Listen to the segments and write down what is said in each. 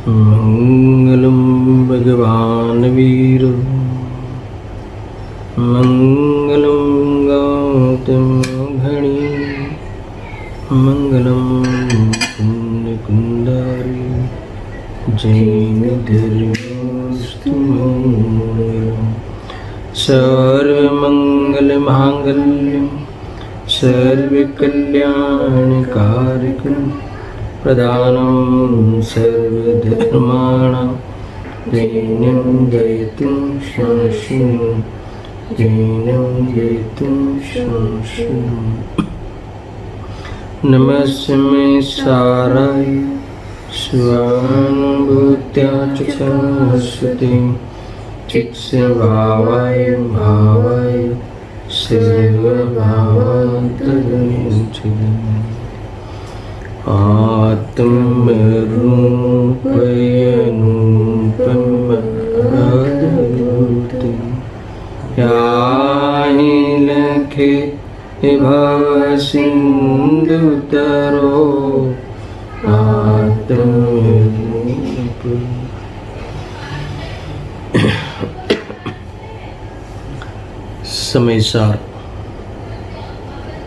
मंगलम भगवान वीर मंगलम गौतम घड़ी मंगलम पुण्य कुंदारी जैन धर्मस्तु सर्वमंगल मांगल्यम सर्वकल्याणकारकं प्रदानं सर्वधर्माणां दैन्यं जयतुं शंसिनु दैन्यं जयतुं शंसिनु। नमस्मे साराय स्वानुभूत्या च सरस्वतीं चित्स्वभावाय भावाय सर्वभावान्तर्निच्छिदम् आत्मरूपयनुपमद्भुतं याहि लखे भवसिन्धुतरो आत्मरूप। समय सार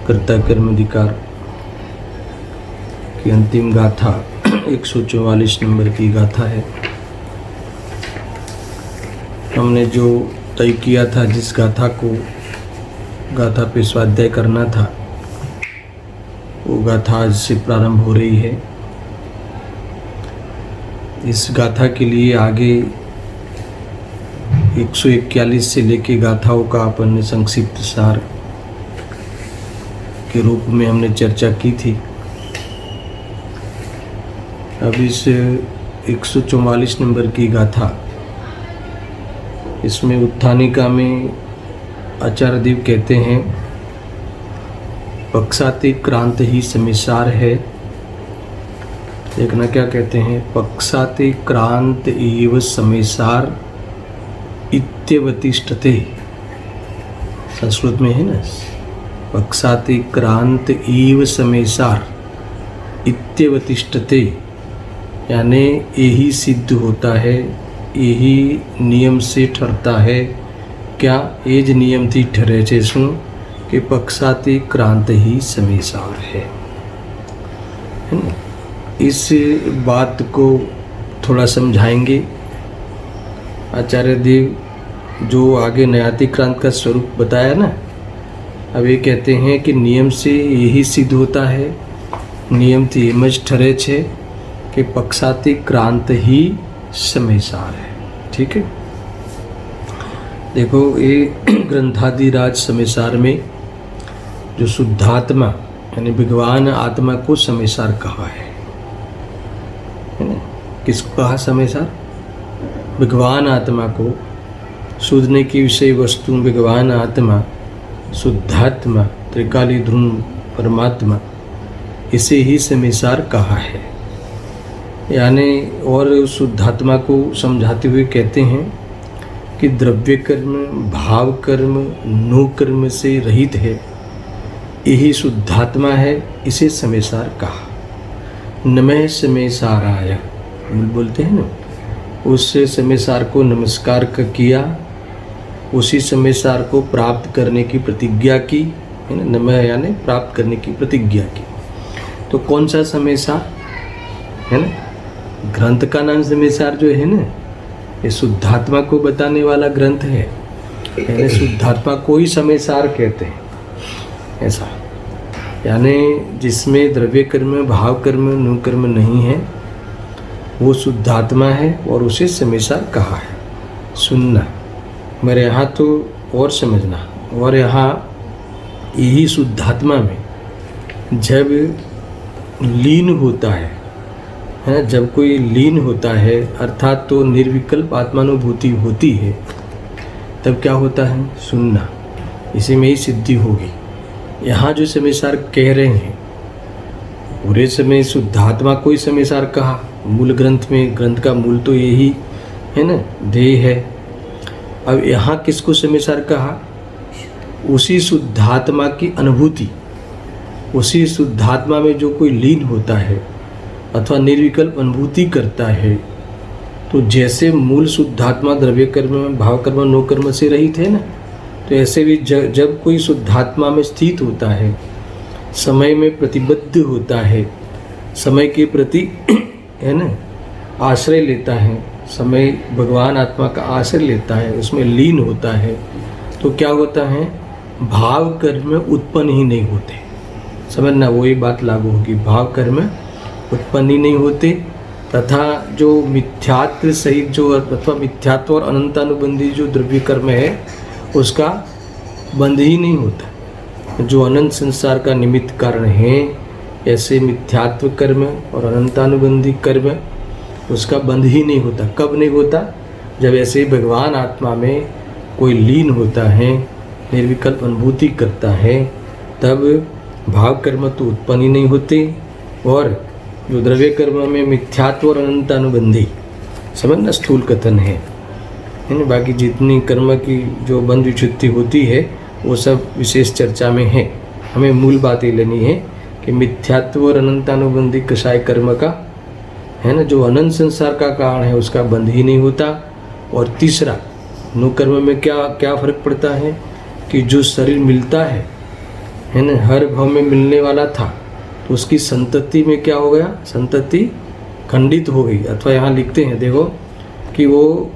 कर्ता कर्म अधिकार की अंतिम गाथा 144 नंबर की गाथा है। हमने जो तय किया था, जिस गाथा को गाथा पे स्वाध्याय करना था, वो गाथा आज से प्रारंभ हो रही है। इस गाथा के लिए आगे 141 से लेके गाथाओं का अपन ने संक्षिप्त सार के रूप में हमने चर्चा की थी। अब इस 144 नंबर की गाथा, इसमें उत्थानिका में आचार्य देव कहते हैं, पक्षातिक्रांत ही समिसार है। देखना क्या कहते हैं, पक्षातिक्रांत एव समिसार इत्यवतिष्ठते। संस्कृत में है ना, पक्षातिक्रांत एव समेसार इत्यवतिष्ठते, यानी यही सिद्ध होता है, यही नियम से ठहरता है। क्या एज नियम थी ठहरे छे शू कि पक्षातिक्रांत ही समेसार है ना। इस बात को थोड़ा समझाएंगे आचार्य देव, जो आगे न्यायातिक्रांत का स्वरूप बताया ना। अब ये कहते हैं कि नियम से यही सिद्ध होता है, नियम थी एमज ठहरे छे कि पक्षातिक्रांत ही समेसार है। ठीक है, देखो ये ग्रंथादिराज समेसार में जो शुद्धात्मा यानी भगवान आत्मा को समेसार कहा है ना। किसको कहा समेसार? भगवान आत्मा को, सूझने की विषय वस्तु भगवान आत्मा, शुद्धात्मा, त्रिकाली ध्रुव परमात्मा, इसे ही समेसार कहा है। यानी और शुद्धात्मा को समझाते हुए कहते हैं कि द्रव्य कर्म, भाव कर्म, नो कर्म से रहित है, यही शुद्धात्मा है, इसे समेसार कहा। नमः समेसाराय बोलते हैं ना, उस समेसार को नमस्कार किया, उसी समेसार को प्राप्त करने की प्रतिज्ञा की है ना। नमः यानी प्राप्त करने की प्रतिज्ञा की। तो कौन सा समेसार है ना? ग्रंथ का नाम समेसार जो है ना, ये शुद्धात्मा को बताने वाला ग्रंथ है, यानी शुद्धात्मा को ही समेसार कहते हैं ऐसा। यानी जिसमें द्रव्य कर्म, भाव कर्म, नु कर्म नहीं है, वो शुद्धात्मा है और उसे समेसार कहा है। सुनना मेरे यहाँ तो और समझना, और यहाँ यही शुद्धात्मा में जब लीन होता है, जब कोई लीन होता है, अर्थात तो निर्विकल्प आत्मानुभूति होती है, तब क्या होता है? सुनना। इसी में ही सिद्धि होगी। यहाँ जो समय सार कह रहे हैं, पूरे समय शुद्धात्मा को ही समय सार कहा। मूल ग्रंथ में, ग्रंथ का मूल तो यही है ना, ध्येय है। अब यहाँ किसको समय सार कहा? उसी शुद्धात्मा की अनुभूति, उसी शुद्धात्मा में जो कोई लीन होता है अथवा निर्विकल्प अनुभूति करता है। तो जैसे मूल शुद्धात्मा द्रव्य कर्म में, भाव कर्म, नो कर्म से रहित है ना, तो ऐसे भी जब कोई शुद्धात्मा में स्थित होता है, समय में प्रतिबद्ध होता है, समय के प्रति है ना आश्रय लेता है, समय भगवान आत्मा का आश्रय लेता है, उसमें लीन होता है, तो क्या होता है? भाव कर्म उत्पन्न ही नहीं होते। समझना, वही बात लागू होगी। भाव कर्म उत्पन्न ही नहीं होते, तथा जो मिथ्यात्व सहित जो अथवा मिथ्यात्व और अनंतानुबंधी जो द्रव्य कर्म है उसका बंध ही नहीं होता। जो अनंत संसार का निमित्त कारण है, ऐसे मिथ्यात्व कर्म और अनंतानुबंधी कर्म उसका बंध ही नहीं होता। कब नहीं होता? जब ऐसे भगवान आत्मा में कोई लीन होता है, निर्विकल्प अनुभूति करता है, तब भाव कर्म तो उत्पन्न ही नहीं होते। और जो द्रव्य कर्म में मिथ्यात्व और अनंतानुबंधी, समझना स्थूल कथन है ना। बाकी जितनी कर्म की जो बंध विच्युत्ति होती है वो सब विशेष चर्चा में है। हमें मूल बात ये लेनी है कि मिथ्यात्व और अनंतानुबंधी कषाय कर्म का है ना, जो अनंत संसार का कारण है उसका बंध ही नहीं होता। और तीसरा, नो कर्म में क्या फर्क पड़ता है कि जो शरीर मिलता है ना, हर भाव में मिलने वाला था, तो उसकी संतति में क्या हो गया? संतति खंडित हो गई। अथवा यहाँ लिखते हैं देखो कि वो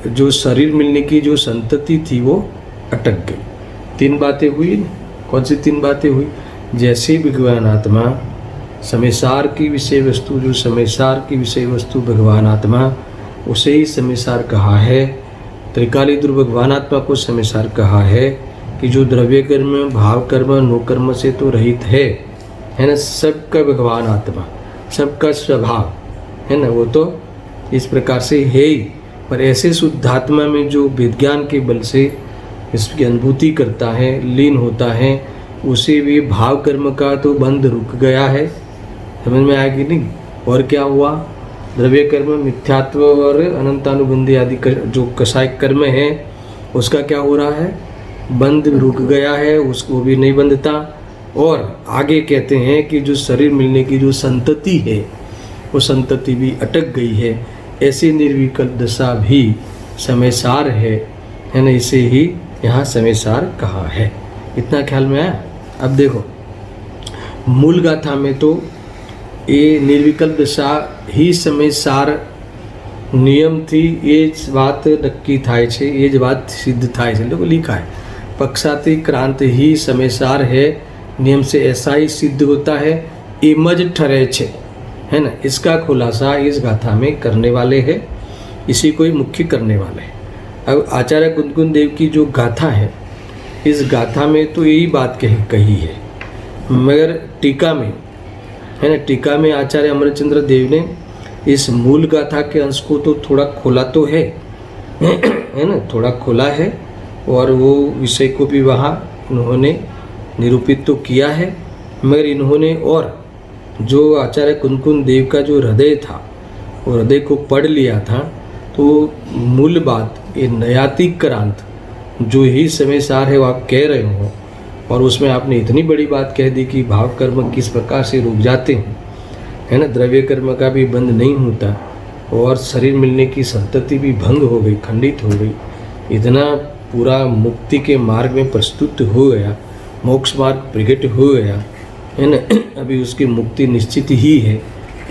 जो शरीर मिलने की जो संतति थी वो अटक गई। 3 बातें हुई ना। कौन सी 3 बातें हुई? जैसे भगवान आत्मा समयसार की विषय वस्तु, जो समयसार की विषय वस्तु भगवान आत्मा, उसे ही समयसार कहा है। त्रिकाली ध्रुव भगवान आत्मा को समयसार कहा है कि जो द्रव्य कर्म, भाव कर्म, नो कर्म से तो रहित है ना, सबका भगवान आत्मा, सबका स्वभाव है ना, वो तो इस प्रकार से है ही। पर ऐसे शुद्धात्मा में जो विज्ञान के बल से इसकी अनुभूति करता है, लीन होता है, उसे भी भाव कर्म का तो बंध रुक गया है। समझ में आया कि नहीं? और क्या हुआ? द्रव्य कर्म, मिथ्यात्व और अनंतानुबंधी आदि जो कषाय कर्म है उसका क्या हो रहा है? बंध रुक गया है, उसको भी नहीं बंधता। और आगे कहते हैं कि जो शरीर मिलने की जो संतति है वो संतति भी अटक गई है। ऐसी निर्विकल्प दशा भी समयसार है ना, इसे ही यहाँ समयसार कहा है। इतना ख्याल में आया? अब देखो, मूल गाथा में तो ये निर्विकल्प दशा ही समयसार નિયમ થી એ જ વાત નક્કી થાય છે, એ જ વાત સિદ્ધ થાય છે। देखो लिखा है, पक्षाती क्रांत ही समयसार है, नियम से ऐसा ही सिद्ध होता है, एमज ठरे छे, है ना। इसका खुलासा इस गाथा में करने वाले हैं, इसी को ही मुख्य करने वाले हैं। अब आचार्य कुंदकुंद देव की जो गाथा है, इस गाथा में तो यही बात कही है, मगर टीका में है ना, टीका में आचार्य अमरचंद्र देव ने इस मूल गाथा के अंश को तो थोड़ा खोला तो है ना, थोड़ा खोला है, और वो विषय को भी वहाँ उन्होंने निरूपित तो किया है, मगर इन्होंने और जो आचार्य कुंदकुंद देव का जो हृदय था, वो हृदय को पढ़ लिया था। तो मूल बात ये नयातिक क्रांत जो ही समयसार है वो आप कह रहे हो, और उसमें आपने इतनी बड़ी बात कह दी कि भाव कर्म किस प्रकार से रुक जाते हैं, है ना, द्रव्य कर्म का भी बंध नहीं होता, और शरीर मिलने की संतति भी भंग हो गई, खंडित हो गई। इतना पूरा मुक्ति के मार्ग में प्रस्तुत हो गया, मोक्ष मार्ग प्रकट हो गया, है ना। अभी उसकी मुक्ति निश्चित ही है,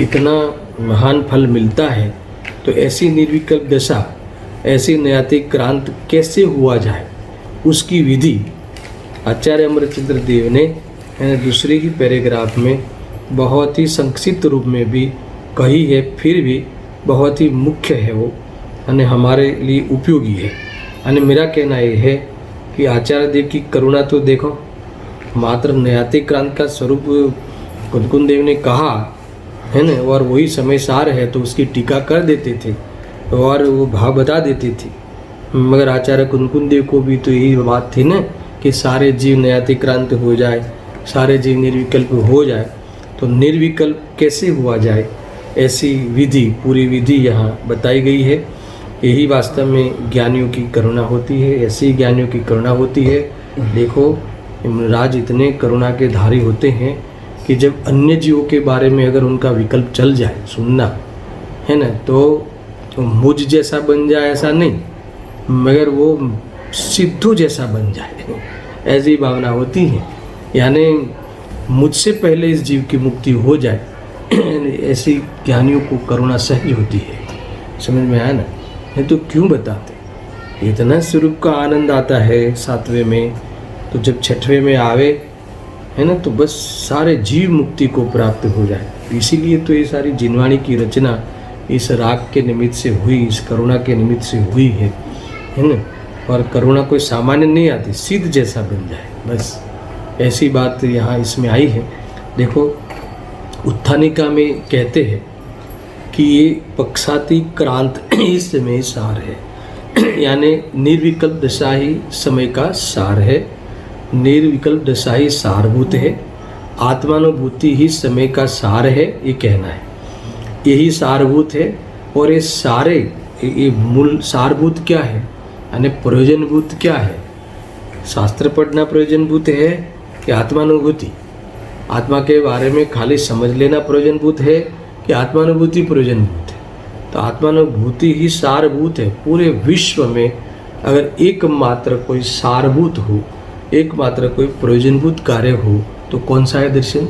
इतना महान फल मिलता है। तो ऐसी निर्विकल्प दशा, ऐसी नयातिक क्रांत कैसे हुआ जाए, उसकी विधि आचार्य अमरचंद्र देव ने दूसरे ही पैराग्राफ में बहुत ही संक्षिप्त रूप में भी कही है, फिर भी बहुत ही मुख्य है वो, यानी हमारे लिए उपयोगी है। यानी मेरा कहना ये है कि आचार्य देव की करुणा तो देखो, मात्र नयातिक क्रांत का स्वरूप कुंदकुंद देव ने कहा है ना, और वही समयसार है तो उसकी टीका कर देते थे और वो भाव बता देते थे, मगर आचार्य कुंकुन देव को भी तो यही बात थी ना कि सारे जीव नयातिक्रांत हो जाए, सारे जीव निर्विकल्प हो जाए। तो निर्विकल्प कैसे हुआ जाए, ऐसी विधि, पूरी विधि यहाँ बताई गई है। यही वास्तव में ज्ञानियों की करुणा होती है, ऐसी ज्ञानियों की करुणा होती है। देखो राज इतने करुणा के धारी होते हैं कि जब अन्य जीवों के बारे में अगर उनका विकल्प चल जाए सुनना, है ना, तो मुझ जैसा बन जाए ऐसा नहीं, मगर वो सिद्धू जैसा बन जाए, ऐसी भावना होती है। यानी मुझसे पहले इस जीव की मुक्ति हो जाए, ऐसी ज्ञानियों को करुणा सहज होती है। समझ में आया ना? नहीं तो क्यों बताते। इतना स्वरूप का आनंद आता है 7वें में, तो जब 6वें में आवे, है ना, तो बस सारे जीव मुक्ति को प्राप्त हो जाए। इसीलिए तो ये सारी जिनवाणी की रचना इस राग के निमित्त से हुई, इस करुणा के निमित्त से हुई है ना। और करुणा कोई सामान्य नहीं आती, सिद्ध जैसा बन जाए, बस ऐसी बात यहाँ इसमें आई है। देखो उत्थानिका में कहते हैं कि ये पक्षाति क्रांत ही समय सार है, यानी निर्विकल्प दशा ही समय का सार है, निर्विकल्प दशा ही सारभूत है, आत्मानुभूति ही समय का सार है, ये कहना है। यही सारभूत है। और ये सारे ये मूल सारभूत क्या है, यानी प्रयोजनभूत क्या है। शास्त्र पढ़ना प्रयोजनभूत है कि आत्मानुभूति, आत्मा के बारे में खाली समझ लेना प्रयोजनभूत है कि आत्मानुभूति प्रयोजनभूत है। तो आत्मानुभूति ही सारभूत है। पूरे विश्व में अगर एकमात्र कोई सारभूत हो, एकमात्र कोई प्रयोजनभूत कार्य हो, तो कौन सा है दर्शन?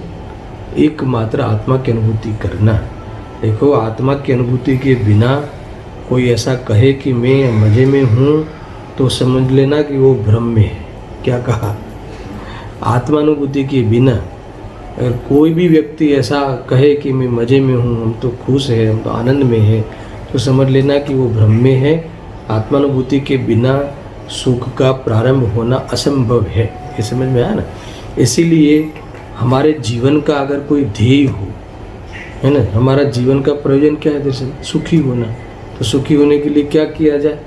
एकमात्र आत्मा की अनुभूति करना। देखो आत्मा की अनुभूति के बिना कोई ऐसा कहे कि मैं मज़े में हूँ, तो समझ लेना कि वो भ्रम में है। क्या कहा? आत्मानुभूति के बिना अगर कोई भी व्यक्ति ऐसा कहे कि मैं मज़े में हूँ, हम तो खुश है, हम तो आनंद में है, तो समझ लेना कि वो भ्रम में है। आत्मानुभूति के बिना सुख का प्रारंभ होना असंभव है। ये समझ में आया ना? इसीलिए हमारे जीवन का अगर कोई ध्येय हो, है ना, हमारा जीवन का प्रयोजन क्या है दर्शन? सुखी होना। तो सुखी होने के लिए क्या किया जाए?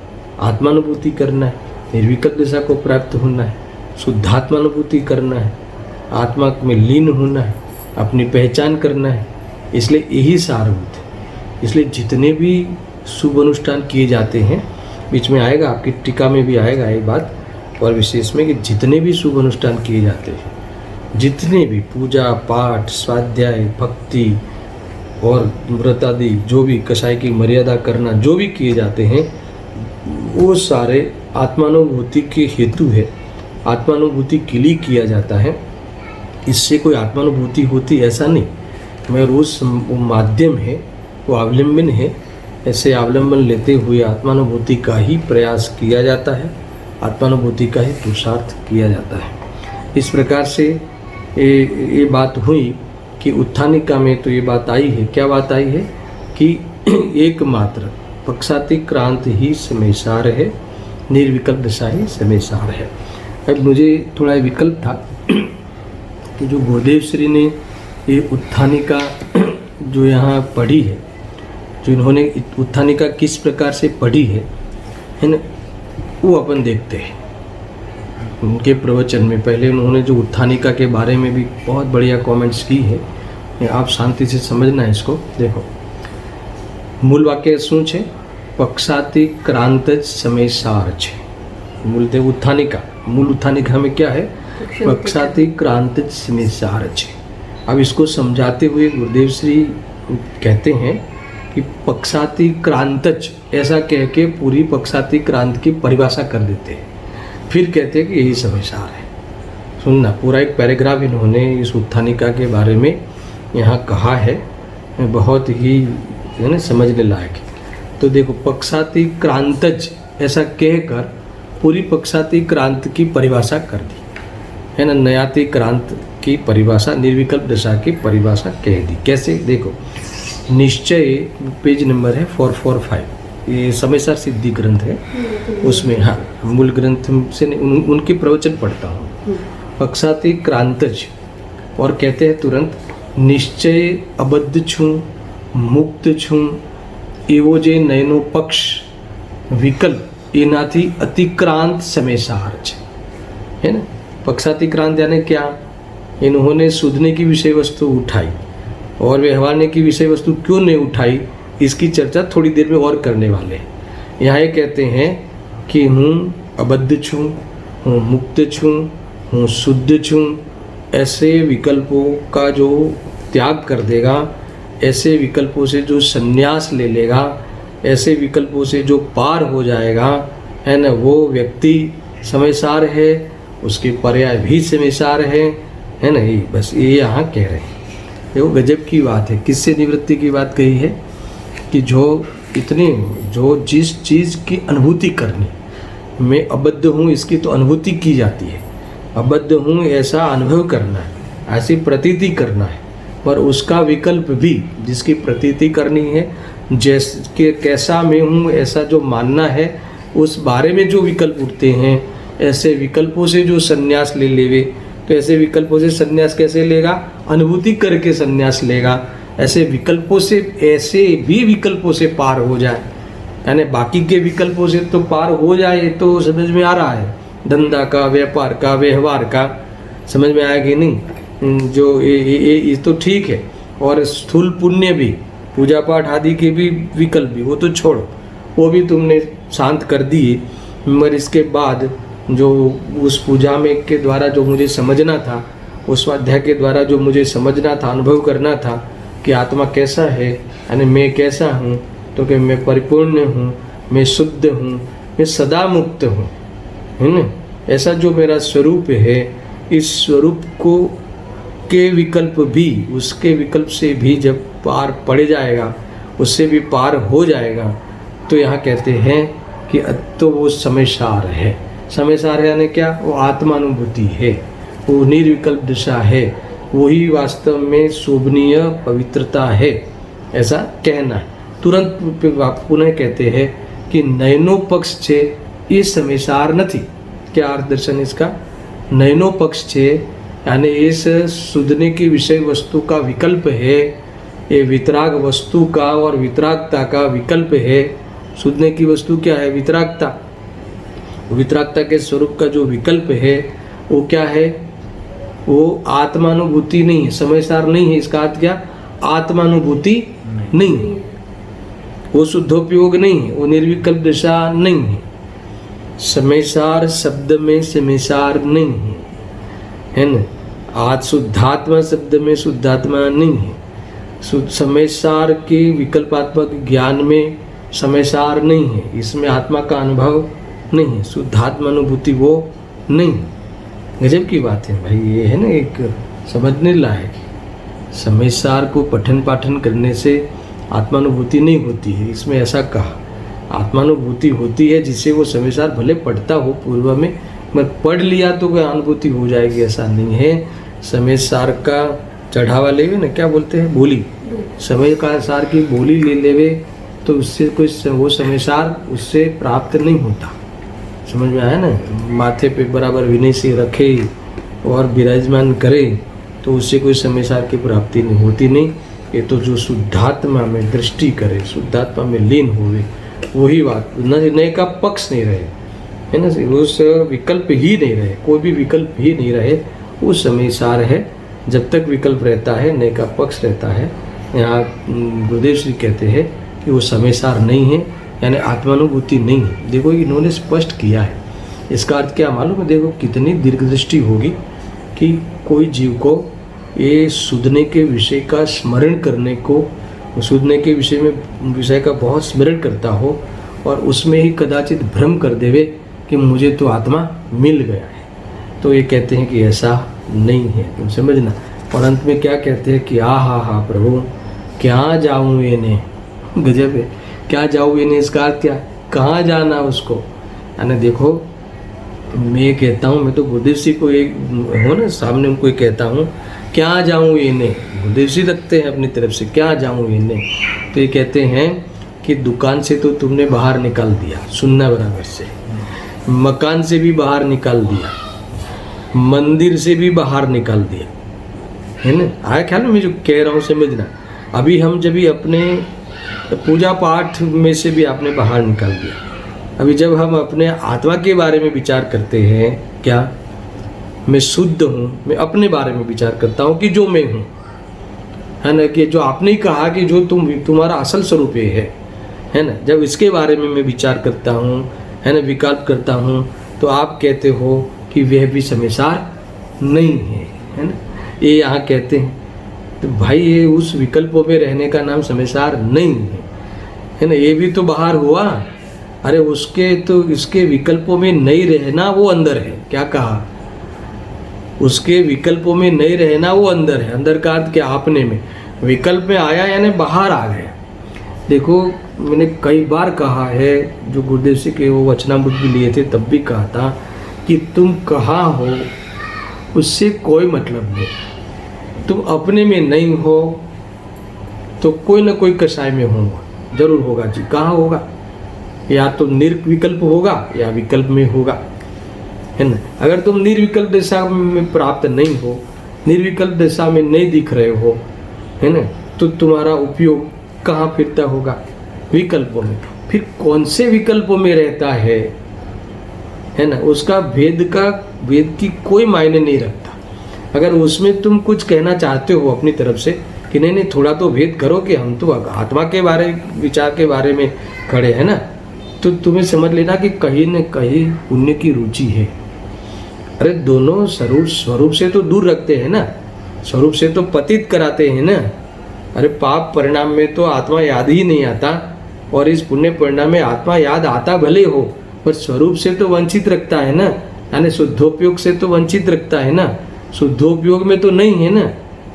आत्मानुभूति करना है, निर्विकल्प दशा को प्राप्त होना है, शुद्धात्मानुभूति करना है, आत्मा में लीन होना है, अपनी पहचान करना है। इसलिए यही सारभूत है। इसलिए जितने भी शुभ अनुष्ठान किए जाते हैं, बीच में आएगा आपकी टीका में भी आएगा ये बात, और विशेष में कि जितने भी शुभ अनुष्ठान किए जाते हैं, जितने भी पूजा पाठ स्वाध्याय भक्ति और व्रत आदि जो भी कसाई की मर्यादा करना जो भी किए जाते हैं, वो सारे आत्मानुभूति के हेतु है, आत्मानुभूति के लिए किया जाता है। इससे कोई आत्मानुभूति होती ऐसा नहीं, मैं रोज़ वो माध्यम है, वो अवलंबन है। ऐसे अवलंबन लेते हुए आत्मानुभूति का ही प्रयास किया जाता है, आत्मानुभूति का ही पुरुषार्थ किया जाता है। इस प्रकार से ये बात हुई कि उत्थानिका में तो ये बात आई है। क्या बात आई है? कि एकमात्र पक्षाति क्रांत ही समय सार है, निर्विकल्प दशा ही समय सार है। अब मुझे थोड़ा विकल्प था कि जो गुरुदेव श्री ने ये उत्थानिका जो यहाँ पढ़ी है, जो इन्होंने उत्थानिका किस प्रकार से पढ़ी है ना, वो अपन देखते हैं उनके प्रवचन में। पहले उन्होंने जो उत्थानिका के बारे में भी बहुत बढ़िया कमेंट्स की है, आप शांति से समझना है इसको। देखो मूल वाक्य શું છે? पक्षाति क्रांत समय सार છે। मूल थे उत्थानिका, मूल उत्थानिका में क्या है? पक्षाति क्रांत समय सार છે। अब इसको समझाते हुए गुरुदेव श्री कहते हैं कि पक्षाति क्रांतच, ऐसा कह के पूरी पक्षाति क्रांत की परिभाषा कर देते हैं। फिर कहते हैं कि यही समय सार है। सुनना, पूरा एक पैराग्राफ इन्होंने इस उत्थानिका के बारे में यहाँ कहा है, बहुत ही है ना समझने लायक है। तो देखो पक्षाति क्रांतज ऐसा कहकर पूरी पक्षाति क्रांत की परिभाषा कर दी, है ना। नयाति क्रांत की परिभाषा, निर्विकल्प दशा की परिभाषा कह दी। कैसे? देखो निश्चय पेज नंबर है 445, ये समयसार सिद्धि ग्रंथ है, उसमें हाँ मूल ग्रंथ से उनके प्रवचन पढ़ता हूँ। पक्षाति क्रांतज और कहते हैं तुरंत निश्चय अबद्ध छूँ मुक्त छूँ एवो जे नयनो पक्ष विकल्प એનાથી અતિક્રાંત સમયસાર છે, है ना। पक्षातिक्रांत यानी क्या, इन्होंने सूदने की विषय वस्तु उठाई और व्यवहारने की विषय वस्तु क्यों नहीं उठाई, इसकी चर्चा थोड़ी देर में और करने वाले हैं। यहाँ ये कहते हैं कि हूँ अबद्ध छूँ, हूँ मुक्त छूँ, हूँ शुद्ध छूँ, ऐसे विकल्पों का जो त्याग कर देगा, ऐसे विकल्पों से जो संन्यास ले लेगा, ऐसे विकल्पों से जो पार हो जाएगा, है ना, वो व्यक्ति समयसार है, उसके पर्याय भी समयसार है ना। ये बस ये यहाँ कह रहे हैं। देखो गजब की बात है, किससे निवृत्ति की बात कही है कि जो जिस चीज़ की अनुभूति करनी, मैं अबद्ध हूँ इसकी तो अनुभूति की जाती है, अबद्ध हूँ ऐसा अनुभव करना है, ऐसी प्रतीति करना है, पर उसका विकल्प भी जिसकी प्रतीति करनी है, जैसे कैसा मैं हूँ ऐसा जो मानना है, उस बारे में जो विकल्प उठते हैं, ऐसे विकल्पों से जो संन्यास ले लेवे, तो ऐसे विकल्पों से संन्यास कैसे लेगा, अनुभूति करके संन्यास लेगा। ऐसे विकल्पों से, ऐसे भी विकल्पों से पार हो जाए, यानी बाकी के विकल्पों से तो पार हो जाए, तो समझ में आ रहा है, धंधा का, व्यापार का, व्यवहार का, समझ में आया कि नहीं, जो ये तो ठीक है। और स्थूल पुण्य भी, पूजा पाठ आदि के भी विकल्प भी, वो तो छोड़ो, वो भी तुमने शांत कर दिए, मगर इसके बाद जो उस पूजा में के द्वारा जो मुझे समझना था, उस स्वाध्याय के द्वारा जो मुझे समझना था, अनुभव करना था कि आत्मा कैसा है, यानी मैं कैसा हूँ, तो कि मैं परिपूर्ण हूँ, मैं शुद्ध हूँ, मैं सदा मुक्त हूँ, है ना। ऐसा जो मेरा स्वरूप है, इस स्वरूप को के विकल्प भी, उसके विकल्प से भी जब पार पड़ जाएगा, उससे भी पार हो जाएगा, तो यहाँ कहते हैं कि तो वो समयसार है। समयसार है यानी क्या, वो आत्मानुभूति है, वो निर्विकल्प दिशा है, वही वास्तव में शोभनीय पवित्रता है, ऐसा कहना है। तुरंत पुनः कहते हैं कि नयनो पक्ष छे ये समयसार नहीं। क्या अर्थ दर्शन इसका, नयनो पक्ष छे यानी इस सुधने की विषय वस्तु का विकल्प है, ये वितराग वस्तु का और वितरागता का विकल्प है। सुधने की वस्तु क्या है, वितरागता। वितरागता के स्वरूप का जो विकल्प है वो क्या है, वो आत्मानुभूति नहीं है, समयसार नहीं है। इसका अर्थ क्या, आत्मानुभूति नहीं है, वो शुद्धोपयोग नहीं है, वो निर्विकल्प दशा नहीं है। समयसार शब्द में समयसार नहीं है ना। आज शुद्धात्मा शब्द में शुद्धात्मा नहीं है। समयसार के विकल्पात्मक ज्ञान में समयसार नहीं है, इसमें आत्मा का अनुभव नहीं है, शुद्धात्मा अनुभूति वो नहीं। गजब की बात है भाई, ये है ना एक समझने लायक। समयसार को पठन पाठन करने से आत्मानुभूति नहीं होती है, इसमें ऐसा कहा। आत्मानुभूति होती है जिससे वो समयसार भले पढ़ता हो पूर्व में, मगर पढ़ लिया तो कोई अनुभूति हो जाएगी, ऐसा नहीं है। समयसार का चढ़ावा लेवे ना, क्या बोलते हैं, बोली, समय का सार की बोली ले लेवे तो उससे कोई वो समयसार उससे प्राप्त नहीं होता। समझ में आया ना। माथे पे बराबर विनय से रखे और विराजमान करे तो उससे कोई समयसार की प्राप्ति नहीं होती नहीं। ये तो जो शुद्धात्मा में दृष्टि करे, शुद्धात्मा में लीन होवे, वही बात। नए का पक्ष नहीं रहे, है ना, उस विकल्प ही नहीं रहे, कोई भी विकल्प ही नहीं रहे, वो समयसार है। जब तक विकल्प रहता है, नए का पक्ष रहता है। यहाँ गुरुदेव श्री कहते हैं कि वो समयसार नहीं है, यानी आत्मानुभूति नहीं है। देखो इन्होंने स्पष्ट किया है। इसका अर्थ क्या मालूम है, देखो कितनी दीर्घदृष्टि होगी कि कोई जीव को ये सुधने के विषय का स्मरण करने को, सुधने के विषय का बहुत स्मरण करता हो और उसमें ही कदाचित भ्रम कर देवे कि मुझे तो आत्मा मिल गया है। तो ये कहते हैं कि ऐसा नहीं है, तुम समझना। और अंत में क्या कहते हैं कि हा प्रभु क्या जाऊँ इन्हें, गजब है, क्या जाऊँ इन्हें। इसका अर्थ क्या, कहाँ जाना उसको। यानी देखो मैं कहता हूँ, मैं तो गुरुदेव जी को एक हो ना सामने उनको कहता हूँ क्या जाऊँ इन्हें, गुरुदेव जी रखते हैं अपनी तरफ से क्या जाऊँ इन्हें। तो ये कहते हैं कि दुकान से तो तुमने बाहर निकाल दिया, सुनना बराबर से, मकान से भी बाहर निकाल दिया, मंदिर से भी बाहर निकाल दिया, है ना। आया ख्याल में मैं जो कह रहा हूँ समझना। अभी हम जब भी अपने पूजा पाठ में से भी आपने बाहर निकाल दिया, अभी जब हम अपने आत्मा के बारे में विचार करते हैं, क्या मैं शुद्ध हूँ, मैं अपने बारे में विचार करता हूँ कि जो मैं हूँ, है ना, कि जो आपने ही कहा कि जो तुम्हारा असल स्वरूप ये है ना, जब इसके बारे में मैं विचार करता हूँ, है ना, विकल्प करता हूँ, तो आप कहते हो कि वह भी समयसार नहीं है ना, ये यहाँ कहते हैं। तो भाई ये उस विकल्पों में रहने का नाम समयसार नहीं है ना, ये भी तो बाहर हुआ। अरे उसके तो इसके विकल्पों में नहीं रहना वो अंदर है। क्या कहा? उसके विकल्पों में नहीं रहना वो अंदर है। अंदर का अर्थ क्या? अपने में। विकल्प में आया यानी बाहर आ गया। देखो मैंने कई बार कहा है, जो गुरुदेव जी के वो वचनामृत भी लिए थे तब भी कहा था कि तुम कहाँ हो उससे कोई मतलब नहीं। तुम अपने में नहीं हो तो कोई ना कोई कसाय में होगा, जरूर होगा जी। कहाँ होगा? या तो निर्विकल्प होगा या विकल्प में होगा, है ना। अगर तुम निर्विकल्प दशा में प्राप्त नहीं हो, निर्विकल्प दशा में नहीं दिख रहे हो, है ना, तो तुम्हारा उपयोग कहाँ फिरता होगा? विकल्पों में। फिर कौन से विकल्पों में रहता है ना, उसका भेद की कोई मायने नहीं रखता। अगर उसमें तुम कुछ कहना चाहते हो अपनी तरफ से कि नहीं थोड़ा तो भेद करो कि हम तो आत्मा के बारे विचार के बारे में खड़े हैं ना, तो तुम्हें समझ लेना कि कहीं न कहीं पुण्य की रुचि है। अरे दोनों स्वरूप से तो दूर रखते हैं ना, स्वरूप से तो पतित कराते हैं ना। अरे पाप परिणाम में तो आत्मा याद ही नहीं आता, और इस पुण्य परिणाम में आत्मा याद आता भले हो, पर स्वरूप से तो वंचित रखता है ना, यानी शुद्धोपयोग से तो वंचित रखता है ना, शुद्धोपयोग में तो नहीं है ना।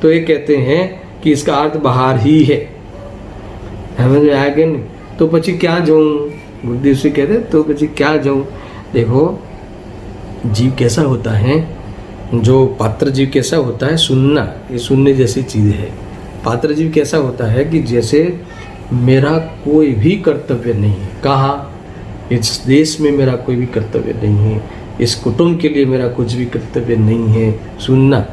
तो ये कहते हैं कि इसका अर्थ बाहर ही है। समझ में आया कि नहीं? तो पची क्या जाऊँ? गुरुदेव से कहते तो पची क्या जाऊँ? देखो जीव कैसा होता है, जो पात्र जीव कैसा होता है, सुनना, ये सुनने जैसी चीज़ है। पात्र जीव कैसा होता है कि जैसे मेरा कोई भी कर्तव्य नहीं है। कहाँ? इस देश में मेरा कोई भी कर्तव्य नहीं है, इस कुटुंब के लिए मेरा कुछ भी कर्तव्य नहीं है, सुनना,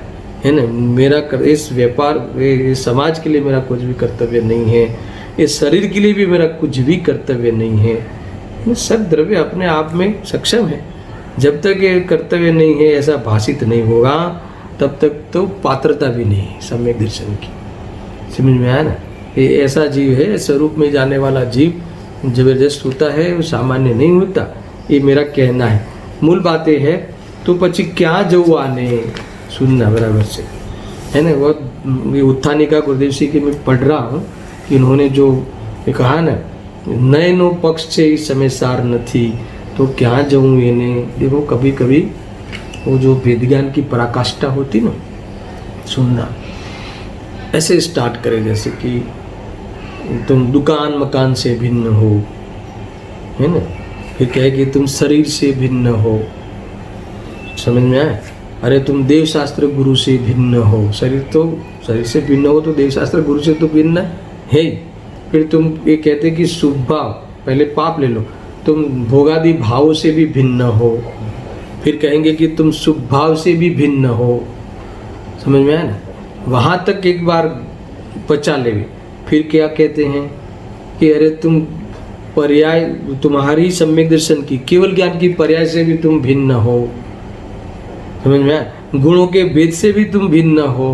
है ना, मेरा इस व्यापार इस समाज के लिए मेरा कुछ भी कर्तव्य नहीं है, इस शरीर के लिए भी मेरा कुछ भी कर्तव्य नहीं है। सब द्रव्य अपने आप में सक्षम है। जब तक ये कर्तव्य नहीं है, ऐसा भाषित नहीं होगा, तब तक तो पात्रता भी नहीं है सम्यक दर्शन की। समझ में आया ना? ये ऐसा जीव है, स्वरूप में जाने वाला जीव जबरदस्त होता है, वो सामान्य नहीं होता। ये मेरा कहना है। मूल बात ये है। तो पची क्या जो आने सुनना बराबर से, है ना। वो उत्थानिका गुरुदेव जी के मैं पढ़ रहा हूँ, इन्होंने जो कहा ना, नयनो पक्ष से ही समय सार न थी तो क्या जाऊँ ये ने। देखो कभी कभी वो जो वेद ज्ञान की पराकाष्ठा होती ना, सुनना ऐसे स्टार्ट करे जैसे कि तुम दुकान मकान से भिन्न हो, है ना, फिर कहे कि तुम शरीर से भिन्न हो। समझ में आए? अरे तुम देवशास्त्र गुरु से भिन्न हो। शरीर से भिन्न हो तो देवशास्त्र गुरु से तो भिन्न है। फिर तुम ये कहते कि शुभ भाव, पहले पाप ले लो, तुम भोगादि भाव से भी भिन्न हो। फिर कहेंगे कि तुम शुभ भाव से भी भिन्न हो। समझ में आया ना? वहाँ तक एक बार बचा ले। फिर क्या कहते हैं कि अरे तुम पर्याय, तुम्हारी सम्यक दर्शन की केवल ज्ञान की पर्याय से भी तुम भिन्न हो। समझ में आया? गुणों के भेद से भी तुम भिन्न हो।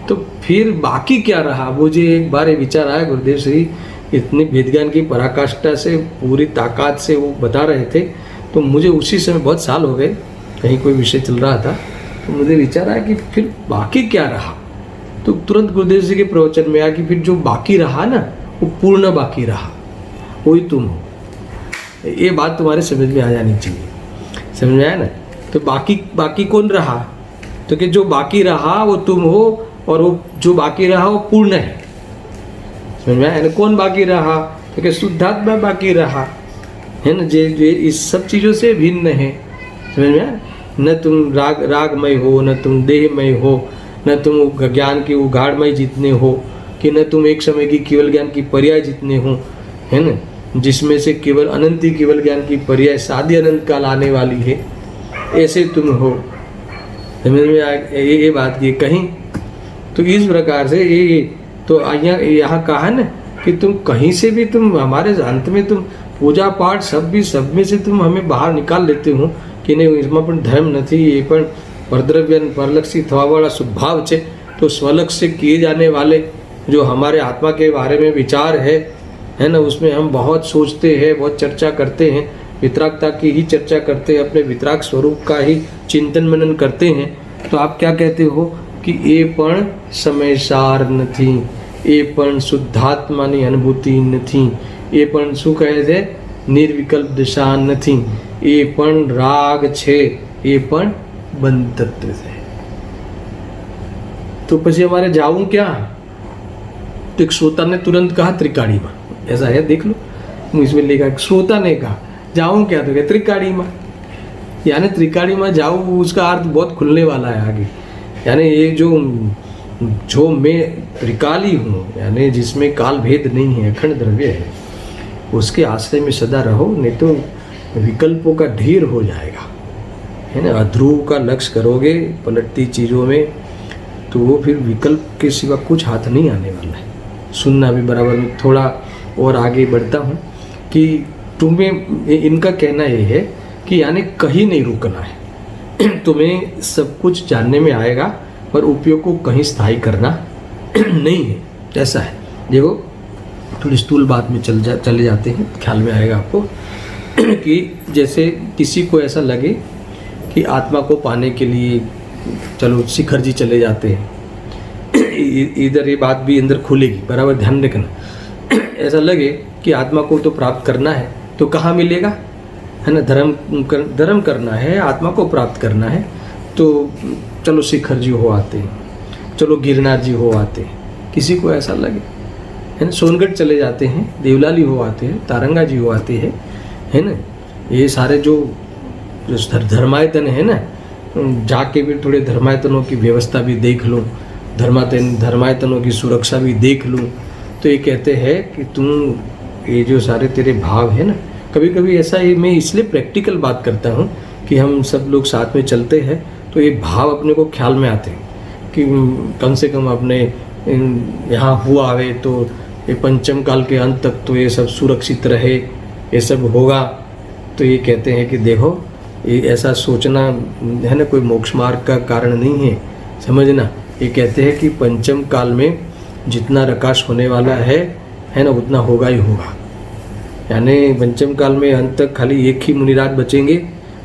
तो फिर बाकी क्या रहा? मुझे एक बार ये विचार आया, गुरुदेव श्री इतनी वेद ज्ञान की पराकाष्ठा से पूरी ताकत से वो बता रहे थे, तो मुझे उसी समय बहुत साल हो गए, कहीं कोई विषय चल रहा था, तो मुझे विचार आया कि फिर बाकी क्या रहा। तो तुरंत गुरुदेव जी के प्रवचन में आया कि फिर जो बाकी रहा ना, वो पूर्ण बाकी रहा, वही तुम हो। ये बात तुम्हारे समझ में आ जानी चाहिए। समझ में आया ना? तो बाकी कौन रहा? तो कि जो बाकी रहा वो तुम हो, और वो जो बाकी रहा वो पूर्ण है। समझ में आया ना? कौन बाकी रहा? तो कि शुद्धात्मा बाकी रहा, है ना, जे इस सब चीज़ों से भिन्न है। समझ में आया? न तुम रागमय हो, न तुम देहमय हो, न तुम ज्ञान के उघाड़मय जितने हो, कि न तुम एक समय की केवल ज्ञान की पर्याय जितने हो, है ना, जिसमें से केवल अनंत ही केवल ज्ञान की पर्याय साधी अनंत काल आने वाली है, ऐसे तुम हो। समझ में ये बात की कहीं। तो इस प्रकार से ये तो यहाँ कहा ना कि तुम कहीं से भी, तुम हमारे अंत में तुम पूजा पाठ सब में से तुम हमें बाहर निकाल लेते हो कि नहीं इसमें पण धर्म नहीं, ये पण परद्रव्य परलक्षी थवा वाला स्वभाव है। तो स्वलक्ष से किए जाने वाले जो हमारे आत्मा के बारे में विचार है ना, उसमें हम बहुत सोचते हैं, बहुत चर्चा करते हैं, वितरागता की ही चर्चा करते हैं, अपने वितराग स्वरूप का ही चिंतन मनन करते हैं। तो आप क्या कहते हो कि ये पण समयसार नहीं, ये पण शुद्धात्मानी अनुभूति नहीं, ये पण शू कहे थे निर्विकल्प दिशा नहीं, ये पण राग छे, ये पण बंध तत्व है। तो પછી हमारे जाऊं क्या? तो एक श्रोता ने तुरंत कहा त्रिकाड़ी में, ऐसा है देख लो, इसमें लिखा श्रोता ने कहा जाऊं क्या, तो क्या त्रिकाड़ी में, यानी त्रिकाड़ी में जाऊं उसका अर्थ बहुत खुलने वाला है आगे। यानी ये जो मैं त्रिकाली हूँ, यानी जिसमें काल भेद नहीं है, अखंड द्रव्य है, उसके आश्रय में सदा रहो, नहीं तो विकल्पों का ढेर हो जाएगा, है ना। अध्रुव का लक्ष्य करोगे पलटती चीज़ों में, तो वो फिर विकल्प के सिवा कुछ हाथ नहीं आने वाला है। सुनना भी बराबर में। थोड़ा और आगे बढ़ता हूँ कि तुम्हें, इनका कहना ये है कि यानी कहीं नहीं रुकना है, तुम्हें सब कुछ जानने में आएगा, पर उपयोग को कहीं स्थायी करना नहीं है, ऐसा है। देखो थोड़ी स्थूल बात में चले जाते हैं, ख्याल में आएगा आपको कि जैसे किसी को ऐसा लगे कि आत्मा को पाने के लिए चलो शिखर जी चले जाते हैं, इधर ये बात भी अंदर खुलेगी, बराबर ध्यान रखना। ऐसा लगे कि आत्मा को तो प्राप्त करना है, तो कहाँ मिलेगा, है ना, धर्म करना है, आत्मा को प्राप्त करना है, तो चलो शिखर जी हो आते हैं, चलो गिरनार जी हो आते हैं। किसी को ऐसा लगे, है ना, सोनगढ़ चले जाते हैं, देवलाली हो आते हैं, तारंगा जी हो आते हैं, है ना। ये सारे जो धर्मायतन है ना, जाके भी थोड़े धर्मायतनों की व्यवस्था भी देख लो, धर्मायतनों की सुरक्षा भी देख लो। तो ये कहते हैं कि तुम ये जो सारे तेरे भाव है ना, कभी कभी ऐसा ही, मैं इसलिए प्रैक्टिकल बात करता हूँ कि हम सब लोग साथ में चलते हैं, तो ये भाव अपने को ख्याल में आते हैं कि कम से कम अपने यहाँ हुआ आवे तो ये पंचम काल के अंत तक तो ये सब सुरक्षित रहे, ये सब होगा। तो ये कहते हैं कि देखो ये ऐसा सोचना है ना कोई मोक्ष मार्ग का कारण नहीं है, समझना। ये कहते हैं कि पंचम काल में जितना प्रकाश होने वाला है ना, उतना होगा ही होगा। यानी पंचम काल में अंत तक खाली एक ही मुनिराज बचेंगे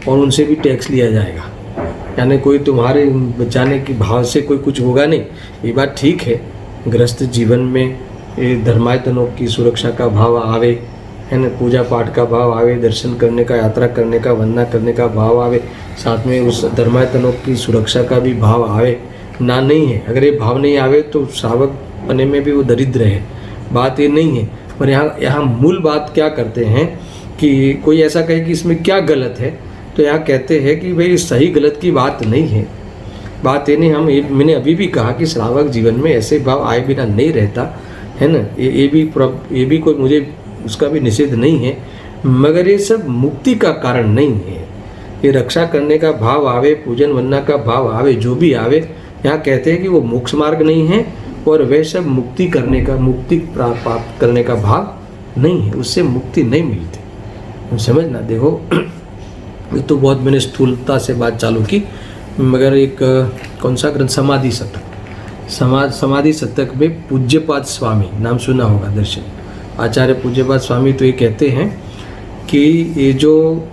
और उनसे भी टैक्स लिया जाएगा, यानी कोई तुम्हारे बचाने की भाव से कोई कुछ होगा नहीं। ये बात ठीक है, गृहस्थ जीवन में ये धर्मायतनों की सुरक्षा का भाव आवे, है ना, पूजा पाठ का भाव आवे, दर्शन करने का, यात्रा करने का, वंदना करने का भाव आवे, साथ में उस धर्मायतनों की सुरक्षा का भी भाव आवे, ना नहीं है। अगर ये भाव नहीं आवे तो श्रावक बने में भी वो दरिद्र है, बात ये नहीं है। पर यहाँ मूल बात क्या करते हैं कि कोई ऐसा कहे कि इसमें क्या गलत है, तो यहाँ कहते हैं कि भाई सही गलत की बात नहीं है, बात ये नहीं। मैंने अभी भी कहा कि श्रावक जीवन में ऐसे भाव आए बिना नहीं रहता, है ना। ये भी कोई मुझे उसका भी निषेध नहीं है, मगर ये सब मुक्ति का कारण नहीं है। ये रक्षा करने का भाव आवे, पूजन वंदना का भाव आवे, जो भी आवे, यहाँ कहते हैं कि वो मोक्ष मार्ग नहीं है, और वह सब मुक्ति प्राप्त करने का भाव नहीं है, उससे मुक्ति नहीं मिलती। समझना, देखो ये तो बहुत मैंने स्थूलता से बात चालू की, मगर एक कौन सा ग्रंथ, समाधि शतक, समाधि शतक में पूज्यपाद स्वामी नाम सुना होगा, दर्शन आचार्य पूज्यपाद स्वामी, तो ये कहते हैं कि ये जो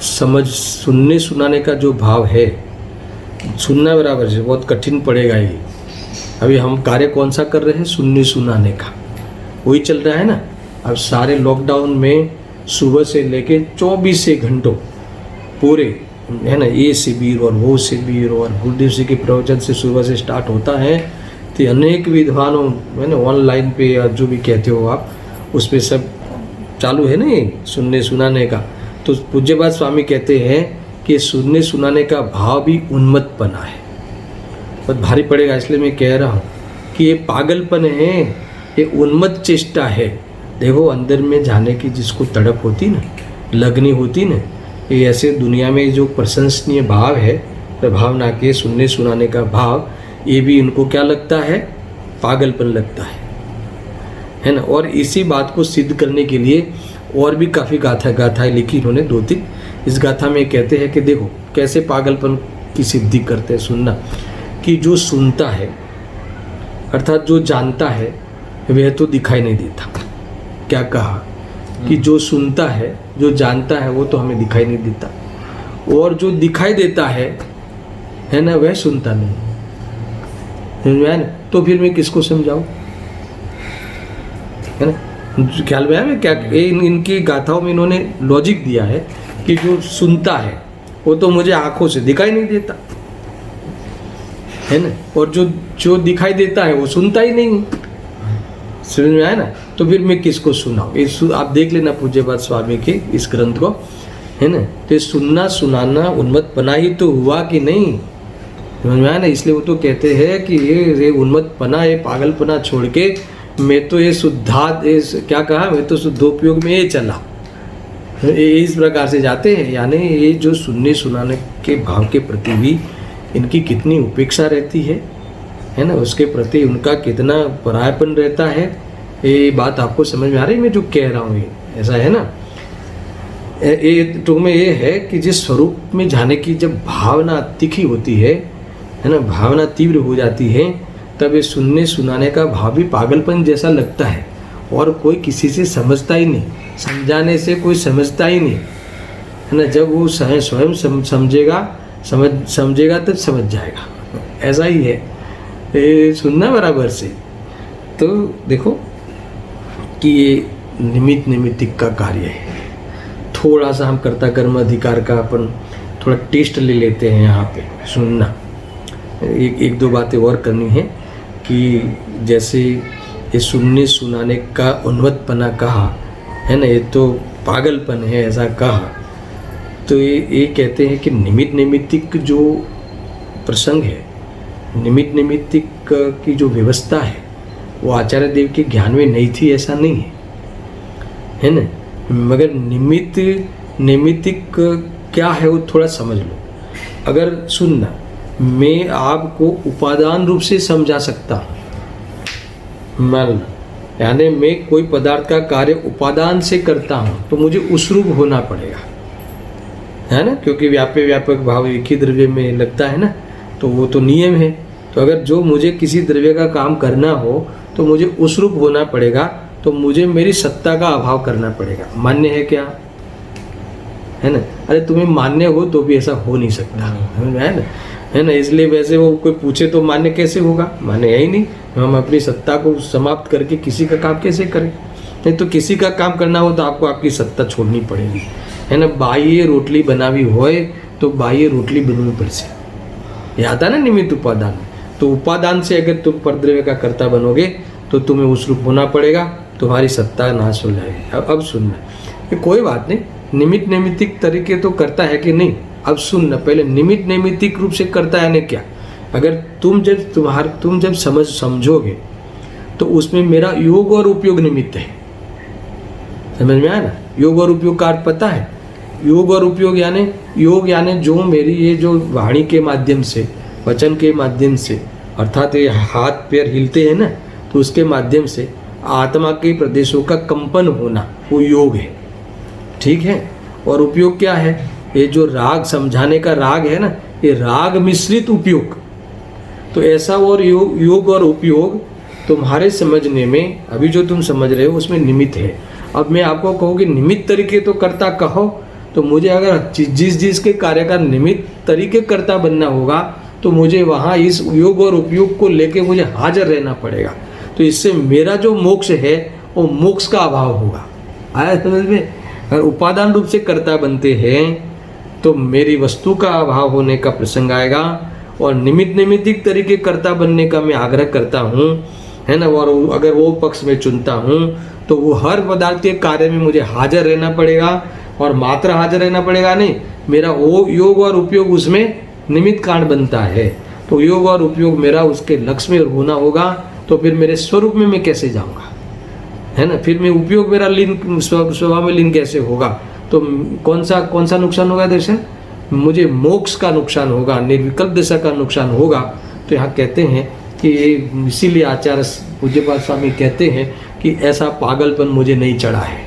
सुनने सुनाने का जो भाव है, सुनना बराबर से बहुत कठिन पड़ेगा ये। अभी हम कार्य कौन सा कर रहे हैं, सुनने सुनाने का, वही चल रहा है ना। अब सारे लॉकडाउन में सुबह से लेके 24 घंटों पूरे, है ना, ये शिविर और वो शिविर और गुरुदेव जी के प्रवचन से सुबह से स्टार्ट होता है, तो अनेक विद्वानों, है ना, ऑनलाइन पे या जो भी कहते हो आप, उस पर सब चालू है ना ये सुनने सुनाने का। तो पूज्यपाद स्वामी कहते हैं कि सुनने सुनाने का भाव भी उन्मत्त बना है, बहुत भारी पड़ेगा, इसलिए मैं कह रहा हूँ कि ये पागलपन है, ये उन्मत्त चेष्टा है। देखो अंदर में जाने की जिसको तड़प होती ना, लगनी होती ना, ये ऐसे दुनिया में जो प्रशंसनीय भाव है, प्रभावना के सुनने सुनाने का भाव, ये भी इनको क्या लगता है, पागलपन लगता है ना। और इसी बात को सिद्ध करने के लिए और भी काफ़ी गाथाएं लिखी इन्होंने 2-3। इस गाथा में कहते हैं कि देखो कैसे पागलपन की सिद्धि करते हैं। सुनना कि जो सुनता है अर्थात जो जानता है वह तो दिखाई नहीं देता। क्या कहा कि जो सुनता है जो जानता है वो तो हमें दिखाई नहीं देता, और जो दिखाई देता है ना, वह सुनता नहीं है ना। तो फिर मैं किसको समझाऊं, है ना। ख्याल में है क्या इनकी गाथाओं में इन्होंने लॉजिक दिया है कि जो सुनता है वो तो मुझे आंखों से दिखाई नहीं देता, है ना, और जो दिखाई देता है वो सुनता ही नहीं। समझ में आया ना। तो फिर मैं किसको सुनाऊं। आप देख लेना पूज्यपाद स्वामी के इस ग्रंथ को, है ना। तो सुनना सुनाना उन्मत्तपना ही तो हुआ कि नहीं। समझ में आया ना। इसलिए वो तो कहते हैं कि ये उन्मत्तपना, ये पागलपना छोड़ के मैं तो ये क्या कहा, मैं तो शुद्धोपयोग में ये चला, इस प्रकार से जाते हैं। यानी ये जो सुनने सुनाने के भाव के प्रति भी इनकी कितनी उपेक्षा रहती है ना, उसके प्रति उनका कितना परायपन रहता है। ये बात आपको समझ में आ रही है मैं जो कह रहा हूँ, ये ऐसा है ना। ये टूक में ये है कि जिस स्वरूप में जाने की जब भावना तीखी होती है ना, भावना तीव्र हो जाती है, तब ये सुनने सुनाने का भाव भी पागलपन जैसा लगता है, और कोई किसी से समझता ही नहीं, समझाने से कोई समझता ही नहीं, है ना। जब वो स्वयं समझेगा तब समझ जाएगा, ऐसा ही है। ये सुनना बराबर से। तो देखो कि ये निमित्तिक का कार्य है। थोड़ा सा हम कर्ता कर्म अधिकार का अपन थोड़ा टेस्ट ले लेते हैं यहाँ पे। सुनना एक दो बातें और करनी है कि जैसे ये सुनने सुनाने का उन्मत्तपना कहा है ना, ये तो पागलपन है ऐसा कहा। तो ये कहते हैं कि निमित्तिक जो प्रसंग है, निमित्तिक की जो व्यवस्था है वो आचार्य देव के ज्ञान में नहीं थी, ऐसा नहीं है ना। मगर निमित्तिक क्या है वो थोड़ा समझ लो। अगर सुनना, मैं आपको उपादान रूप से समझा सकता हूँ, मान लो, यानी मैं कोई पदार्थ का कार्य उपादान से करता हूँ तो मुझे उस रूप होना पड़ेगा, है ना, क्योंकि व्यापक भाव एक ही द्रव्य में लगता है ना, तो वो तो नियम है। तो अगर जो मुझे किसी द्रव्य का काम करना हो तो मुझे उस रूप होना पड़ेगा, तो मुझे मेरी सत्ता का अभाव करना पड़ेगा। मान्य है क्या, है ना। अरे तुम्हें मान्य हो तो भी ऐसा हो नहीं सकता, है ना। इसलिए वैसे वो कोई पूछे तो मान्य कैसे होगा, मान्य है ही नहीं। हम अपनी सत्ता को समाप्त करके किसी का काम कैसे करें। नहीं तो किसी का काम करना हो तो आपको आपकी सत्ता छोड़नी पड़ेगी, है ना। बाह्य रोटली बनावी होए तो बाह्य रोटली बनवी पड़से, ये आता ना निमित्त उपादान। तो उपादान से अगर तुम परद्रव्य का कर्ता बनोगे तो तुम्हें उस रूप होना पड़ेगा, तुम्हारी सत्ता नाश हो जाएगी। अब सुनना, ये कोई बात नहीं, निमित्तिक तरीके तो करता है कि नहीं। अब सुनना, पहले निमित्तिक रूप से करता है ना क्या। अगर तुम जब समझोगे तो उसमें मेरा योग और उपयोग निमित्त है। समझ में आया ना। योग और उपयोग का अर्थ पता है। योग और उपयोग यानी जो मेरी ये जो वाणी के माध्यम से, वचन के माध्यम से, अर्थात ये हाथ पैर हिलते हैं ना, तो उसके माध्यम से आत्मा के प्रदेशों का कंपन होना, वो योग है, ठीक है। और उपयोग क्या है, ये जो राग समझाने का राग है ना, ये राग मिश्रित उपयोग। तो ऐसा और योग और उपयोग तुम्हारे समझने में, अभी जो तुम समझ रहे हो उसमें निमित्त है। अब मैं आपको कहूँ कि निमित्त तरीके तो करता कहो, तो मुझे अगर जिस के कार्य का निमित्त तरीके करता बनना होगा तो मुझे वहाँ इस योग और उपयोग को लेके मुझे हाजिर रहना पड़ेगा। तो इससे मेरा जो मोक्ष है वो मोक्ष का अभाव होगा। आया समझ में। अगर उपादान रूप से कर्ता बनते हैं तो मेरी वस्तु का अभाव होने का प्रसंग आएगा, और निमित्तिक तरीके कर्ता बनने का मैं आग्रह करता हूँ, है ना। और अगर वो पक्ष में चुनता हूँ तो वो हर पदार्थ के कार्य में मुझे हाजिर रहना पड़ेगा, और मात्र हाजिर रहना पड़ेगा नहीं, मेरा वो योग और उपयोग उसमें निमित्त कारण बनता है। तो योग और उपयोग मेरा उसके लक्ष्य में होना होगा, तो फिर मेरे स्वरूप में मैं कैसे जाऊँगा, है ना। फिर मैं उपयोग मेरा लीन स्वभाव में लीन कैसे होगा। तो कौन सा नुकसान होगा दर्शन, मुझे मोक्ष का नुकसान होगा, निर्विकल्प दशा का नुकसान होगा। तो यहाँ कहते हैं कि इसीलिए आचार्य पूज्यपाद स्वामी कहते हैं कि ऐसा पागलपन मुझे नहीं चढ़ा है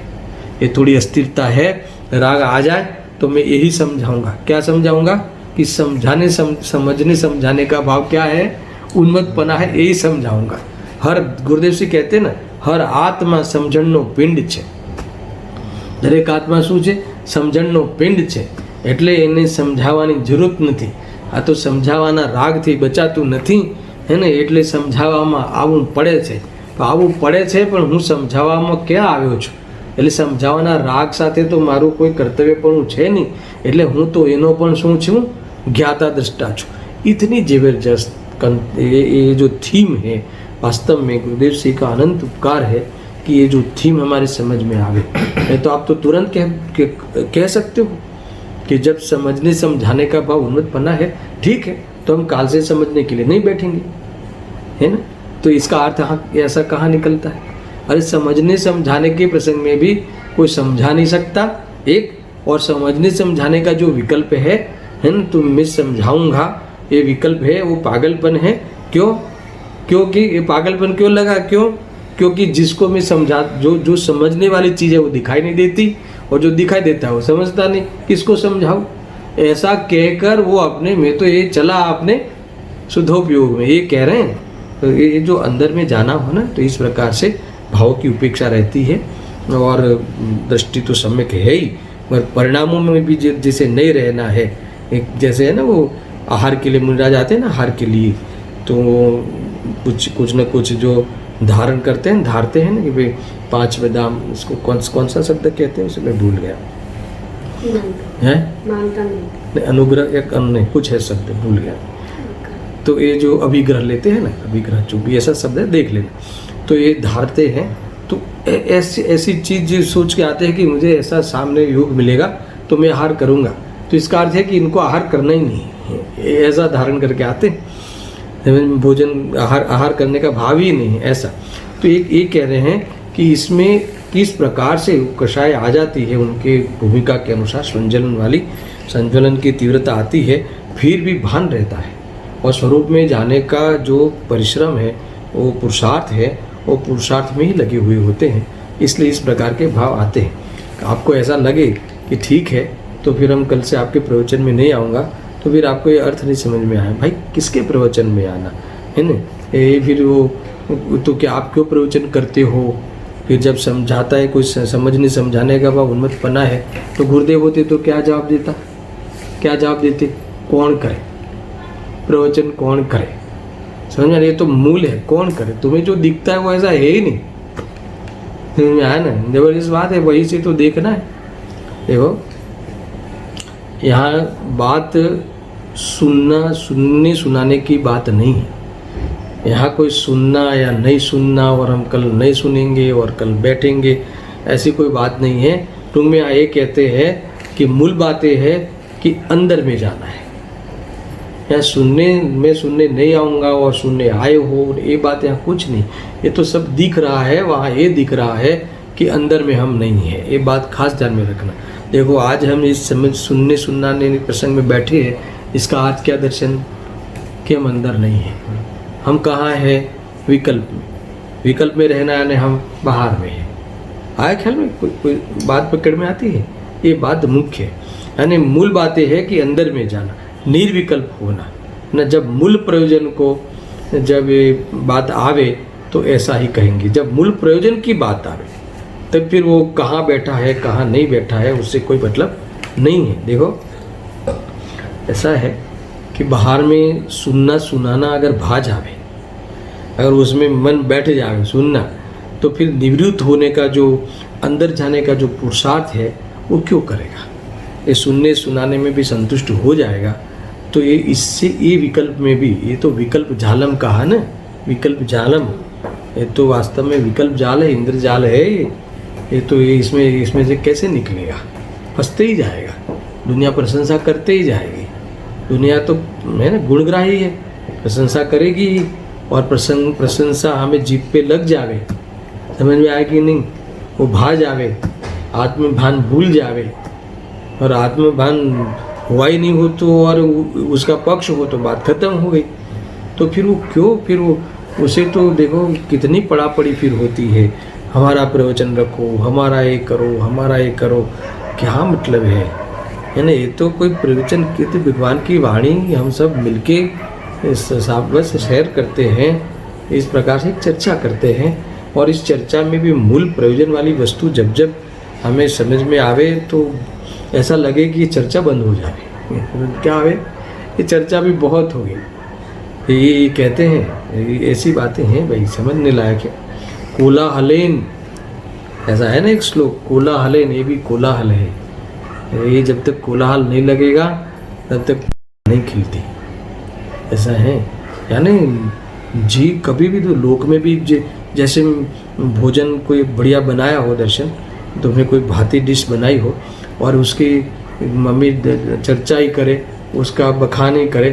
ये थोड़ी अस्थिरता है, राग आ जाए तो मैं यही समझाऊंगा। क्या समझाऊंगा कि समझने समझाने का भाव क्या है, उन्मत्तपना है, यही समझाऊंगा। हर गुरुदेव जी कहते हैं ना, हर आत्मा समझणनो पिंड છે। દરેક આત્મા શું છે? સમજણનો પિંડ છે। એટલે એને સમજાવવાની જરૂરત નથી। આ તો સમજાવવાના રાગથી બચાતું નથી, હે ને, એટલે સમજાવવામાં આવવું પડે છે। તો આવવું પડે છે, પણ હું સમજાવવામાં ક્યાં આવ્યો છું? એટલે સમજાવવાના રાગ સાથે તો મારું કોઈ કર્તવ્યપણું છે નહીં, એટલે હું તો એનો પણ શું છું? જ્ઞાતા દ્રષ્ટા છું। इतनी जबरदस्त ये जो थीम है, वास्तव में गुरुदेव जी का अनंत उपकार है कि ये जो थीम हमारे समझ में आवे। तो आप तो तुरंत कह सकते हो कि जब समझने समझाने का भाव उन्मत्तपना है, ठीक है, तो हम काल से समझने के लिए नहीं बैठेंगे, है ना। तो इसका अर्थ ऐसा कहाँ निकलता है? अरे समझने समझाने के प्रसंग में भी कोई समझा नहीं सकता, एक, और समझने समझाने का जो विकल्प है ना, तो मैं समझाऊंगा, ये विकल्प है, वो पागलपन है। क्यों? क्योंकि ये पागलपन क्यों लगा? क्यों? क्योंकि जिसको मैं समझा, जो समझने वाली चीज़ है वो दिखाई नहीं देती, और जो दिखाई देता है वो समझता नहीं। किसको समझाऊं? ऐसा कहकर वो अपने में तो ये चला अपने शुद्धोपयोग में, ये कह रहे हैं। तो ये जो अंदर में जाना हो ना, तो इस प्रकार से भाव की उपेक्षा रहती है, और दृष्टि तो सम्यक है ही, मगर परिणामों में भी जैसे नहीं रहना है। एक जैसे है ना, वो आहार के लिए मुनिराज आते हैं ना, आहार के लिए, तो कुछ न कुछ जो धारण करते हैं, धारते हैं ना, कि भाई 5 बादाम, इसको कौन सा शब्द कहते हैं, उसे मैं भूल गया है, अनुग्रह या नहीं, कुछ है शब्द, भूल गया। तो ये जो अभिग्रह लेते हैं ना, अभिग्रह जो भी ऐसा शब्द है, देख लेना। तो ये धारते हैं, तो ऐसी चीज़ सोच के आते हैं कि मुझे ऐसा सामने योग मिलेगा तो मैं आहार करूँगा। तो इसका अर्थ है कि इनको आहार करना ही नहीं है, ऐसा धारण करके आते हैं, भोजन आहार करने का भाव ही नहीं है ऐसा। तो एक ये कह रहे हैं कि इसमें किस प्रकार से कषाय आ जाती है, उनके भूमिका के अनुसार संज्वलन की तीव्रता आती है, फिर भी भान रहता है, और स्वरूप में जाने का जो परिश्रम है, वो पुरुषार्थ है, वो पुरुषार्थ में ही लगे हुए होते हैं। इसलिए इस प्रकार के भाव आते हैं। आपको ऐसा लगे कि ठीक है, तो फिर हम कल से आपके प्रवचन में नहीं आऊँगा, तो फिर आपको ये अर्थ नहीं समझ में आया, भाई किसके प्रवचन में आना है ना, ये फिर वो तो क्या आप क्यों प्रवचन करते हो? फिर जब समझाता है कोई, समझने समझाने का भाव उन्मत्तपना है, तो गुरुदेव होते तो क्या जवाब देता? क्या जवाब देते? कौन करे प्रवचन, कौन करे? समझ में? ये तो मूल है, कौन करे? तुम्हें जो दिखता है वो ऐसा है ही नहीं, समझ में आया ना? जबरदस्त बात है, वही से तो देखना है। देखो यहाँ बात सुनने सुनाने की बात नहीं है। यहाँ कोई सुनना या नहीं सुनना, और हम कल नहीं सुनेंगे और कल बैठेंगे, ऐसी कोई बात नहीं है। तुम में ये कहते हैं कि मूल बातें है कि अंदर में जाना है। यहाँ सुनने नहीं आऊँगा और सुनने आए हो, ये बात यहाँ कुछ नहीं। ये तो सब दिख रहा है, वहाँ ये दिख रहा है कि अंदर में हम नहीं है। ये बात खास ध्यान में रखना। देखो आज हम इस समय सुनने प्रसंग में बैठे हैं, इसका अर्थ क्या दर्शन? कि हम अंदर नहीं है। हम कहाँ हैं? विकल्प में। विकल्प में रहना यानी हम बाहर में है। आया ख्याल में? कोई बात पकड़ में आती है? ये बात मुख्य है। यानी मूल बात यह है कि अंदर में जाना, निर्विकल्प होना न। जब मूल प्रयोजन को जब ये बात आवे तो ऐसा ही कहेंगे। जब मूल प्रयोजन की बात आवे तब फिर वो कहाँ बैठा है कहाँ नहीं बैठा है उससे कोई मतलब नहीं है। देखो ऐसा है कि बाहर में सुनना सुनाना अगर भा जावे, अगर उसमें मन बैठ जावे सुनना, तो फिर निवृत्त होने का जो अंदर जाने का जो पुरुषार्थ है वो क्यों करेगा? ये सुनने सुनाने में भी संतुष्ट हो जाएगा। तो ये इससे ये विकल्प में भी, ये तो विकल्प जालम कहा ना, विकल्प जालम, ये तो वास्तव में विकल्प जाल है, इंद्र जाल है ये तो ये इसमें से कैसे निकलेगा? फंसते ही जाएगा, दुनिया प्रशंसा करते ही जाएगी। दुनिया तो है ना गुणग्राही है, प्रशंसा करेगी ही, और प्रशंसा हमें जीभ पे लग जावे, समझ में आए कि नहीं, वो भा जावे, आत्मभान भूल जावे, और आत्मभान हुआ ही नहीं हो तो, और उसका पक्ष हो तो बात खत्म हो गई। तो फिर वो क्यों, फिर वो उसे तो देखो कितनी पड़ापड़ी फिर होती है। हमारा प्रवचन रखो, हमारा ये करो, हमारा ये करो, क्या मतलब है ना? ये तो कोई प्रवचन की तो भगवान की वाणी हम सब मिलके इस बस शेयर करते हैं, इस प्रकार से चर्चा करते हैं। और इस चर्चा में भी मूल प्रयोजन वाली वस्तु जब जब हमें समझ में आवे तो ऐसा लगे कि ये चर्चा बंद हो जाए। क्या आवे, ये चर्चा भी बहुत हो गई, ये कहते हैं, ऐसी बातें हैं भाई, समझने लायक है। कोलाहलेन, ऐसा है ना एक श्लोक, कोलाहलेन, ये भी कोलाहल है। ये जब तक कोलाहल नहीं लगेगा तब तक नहीं खिलती, ऐसा है। यानी जी कभी भी तो लोक में भी जैसे भोजन कोई बढ़िया बनाया हो, दर्शन तुम्हें कोई भाती डिश बनाई हो और उसकी मम्मी चर्चा ही करे, उसका बखान ही करे,